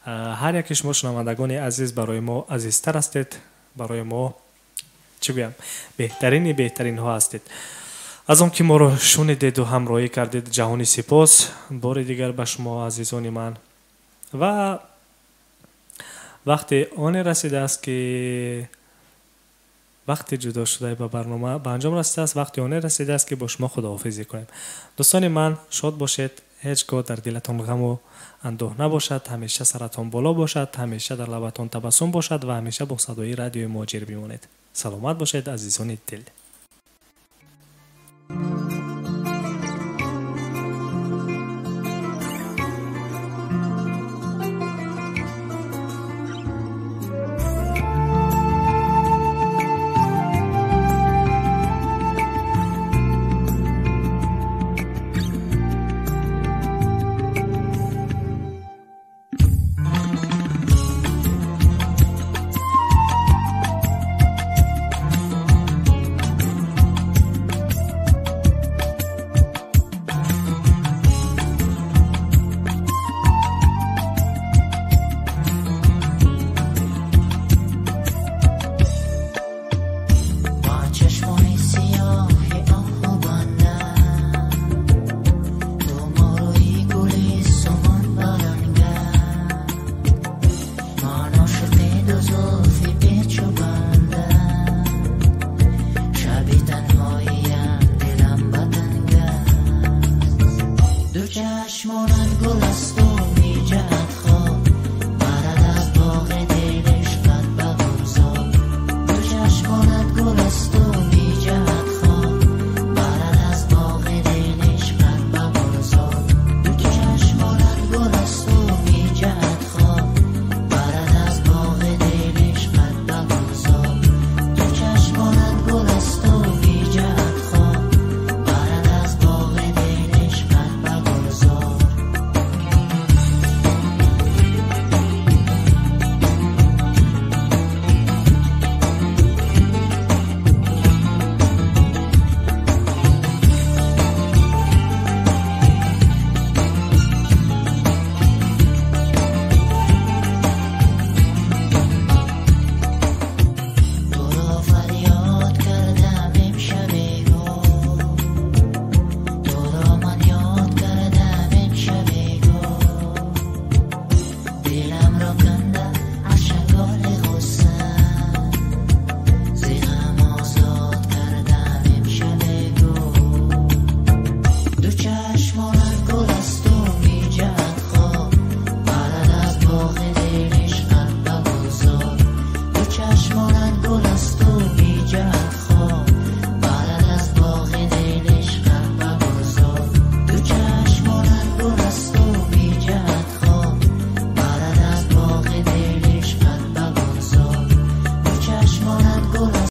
هر یک شما شنوندگان عزیز برای ما عزیزتر هستید، برای ما چی بگم بهترین ها هستید. از اون که ما رو شنیدید و همراهی کردید جهانی سپاس بار دیگر به شما عزیزان من. و وقتی آن رسیده است که وقتی جدا شده به برنامه به انجام رسیده است، وقتی آن رسیده است که با شما خداحافظی کنیم. دوستان من، شاد باشید، هیچگاه در دلتان غم و اندوه نباشد، همیشه سرتان بالا باشد، همیشه در لبتان تبسم باشد و همیشه با صدای رادیو مهاجر بمانید. سلامت باشید عزیزان دل. چشمانم گل است و